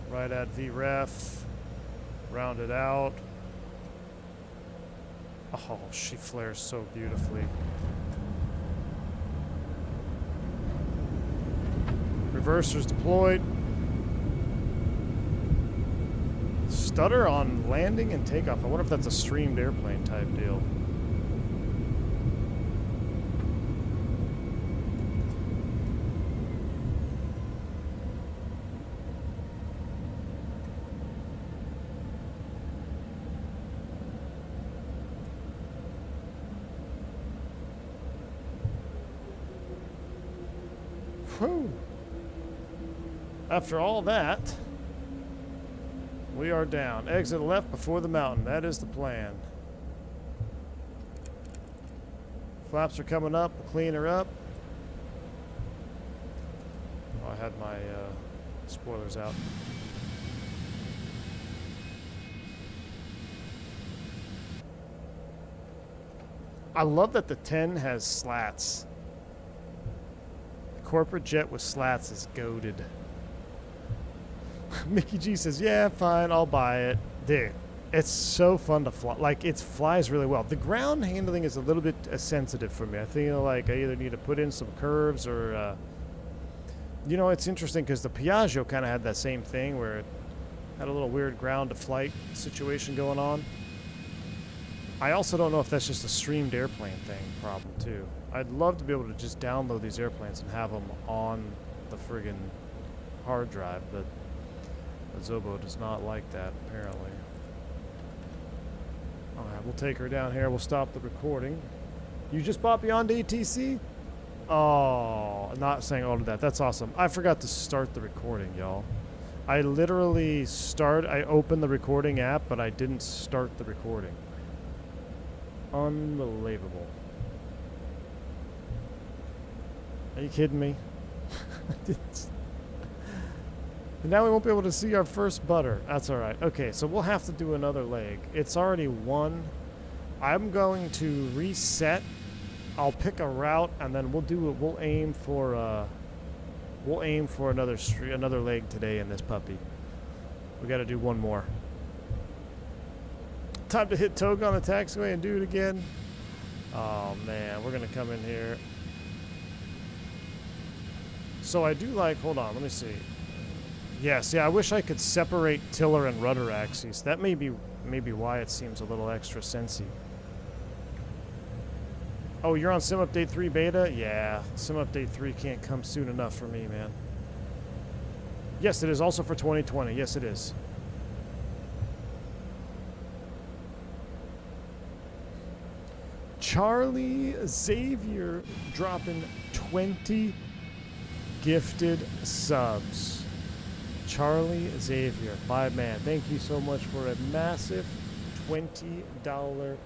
Right at VREF. Rounded out. Oh, she flares so beautifully. Reversers deployed. Stutter on landing and takeoff. I wonder if that's a streamed airplane type deal. Whew. After all that, we are down. Exit left before the mountain. That is the plan. Flaps are coming up. We'll clean her up. Oh, I had my spoilers out. I love that the 10 has slats. Corporate jet with slats is goated. Mickey G says, yeah, fine, I'll buy it. Dude, it's so fun to fly. Like, it flies really well. The ground handling is a little bit sensitive for me. I feel like I either need to put in some curves or, you know, it's interesting because the Piaggio kind of had that same thing where Had a little weird ground to flight situation going on. I also don't know if that's just a streamed airplane thing problem too. I'd love to be able to just download these airplanes and have them on the friggin' hard drive, but Zobo does not like that apparently. Alright, we'll take her down here. We'll stop the recording. You just bought Beyond ATC? Oh, I'm not saying all of that. That's awesome. I forgot to start the recording, y'all. I literally I opened the recording app, but I didn't start the recording. Unbelievable. Are you kidding me? And now we won't be able to see our first butter. That's all right. Okay, so we'll have to do another leg. It's already 1. I'm going to reset. I'll pick a route, and then we'll aim for another leg today in this puppy. We got to do one more. Time to hit Toga on the taxiway and do it again. Oh man, we're gonna come in here. So I do like. Hold on, let me see. Yes, yeah. I wish I could separate tiller and rudder axes. That may be why it seems a little extra sensy. Oh, you're on Sim Update 3 beta? Yeah, Sim Update 3 can't come soon enough for me, man. Yes, it is also for 2020. Yes, it is. Charlie Xavier dropping 20 gifted subs. Charlie Xavier, my man. Thank you so much for a massive $20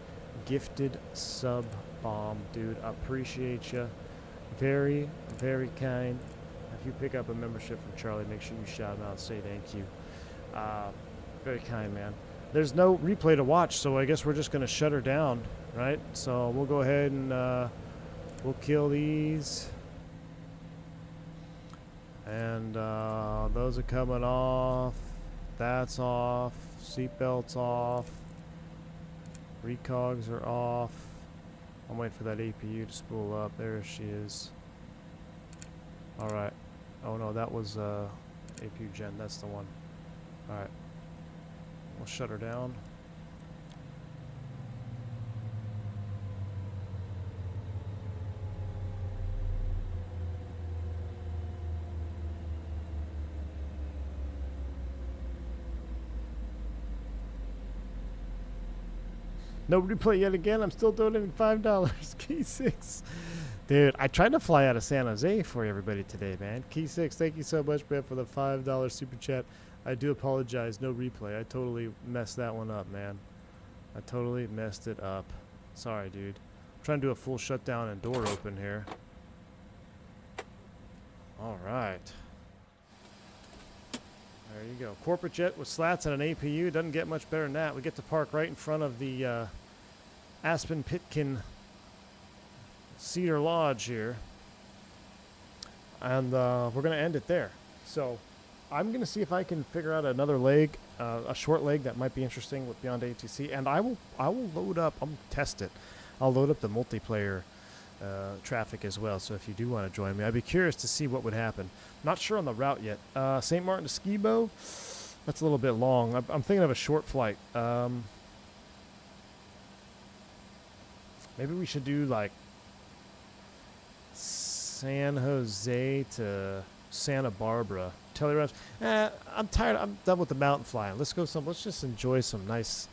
gifted sub bomb, dude. Appreciate you. Very, very kind. If you pick up a membership from Charlie, make sure you shout him out and say thank you. Very kind, man. There's no replay to watch, so I guess we're just going to shut her down, right? So we'll go ahead and we'll kill these. And those are coming off. That's off. Seatbelts off. Recogs are off. I'm waiting for that APU to spool up. There she is. Alright. Oh no, that was APU gen. That's the one. Alright. We'll shut her down. No replay yet again. I'm still donating $5. Key6. Dude, I tried to fly out of San Jose for everybody today, man. Key6, thank you so much, man, for the $5 super chat. I do apologize. No replay. I totally messed that one up, man. I totally messed it up. Sorry, dude. I'm trying to do a full shutdown and door open here. All right. There you go. Corporate jet with slats and an APU. Doesn't get much better than that. We get to park right in front of the Aspen Pitkin Cedar Lodge here. And we're going to end it there. So I'm going to see if I can figure out another leg, a short leg that might be interesting with Beyond ATC. And I will load up, I'm going to test it. I'll load up the multiplayer traffic as well. So if you do want to join me, I'd be curious to see what would happen. Not sure on the route yet. St. Martin to Skibo, that's a little bit long. I'm thinking of a short flight. Maybe we should do like San Jose to Santa Barbara. Telegrams. I'm tired. I'm done with the mountain flying. Let's just enjoy some nice,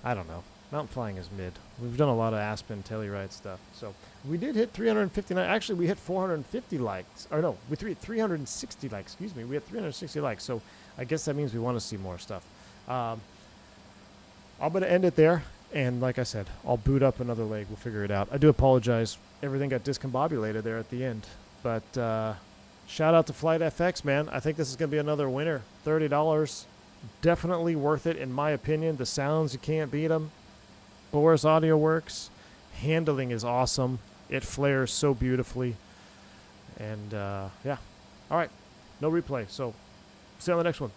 I don't know. Mountain flying is mid. We've done a lot of Aspen Telluride stuff. So we did hit 359. Actually, we hit 450 likes. Or no, we hit 360 likes. Excuse me. We had 360 likes. So I guess that means we want to see more stuff. I'm going to end it there. And like I said, I'll boot up another leg. We'll figure it out. I do apologize. Everything got discombobulated there at the end. But shout out to FlightFX, man. I think this is going to be another winner. $30. Definitely worth it, in my opinion. The sounds, you can't beat them. Boris audio works. Handling is awesome. It flares so beautifully. And, yeah. All right. No replay. So, see you on the next one.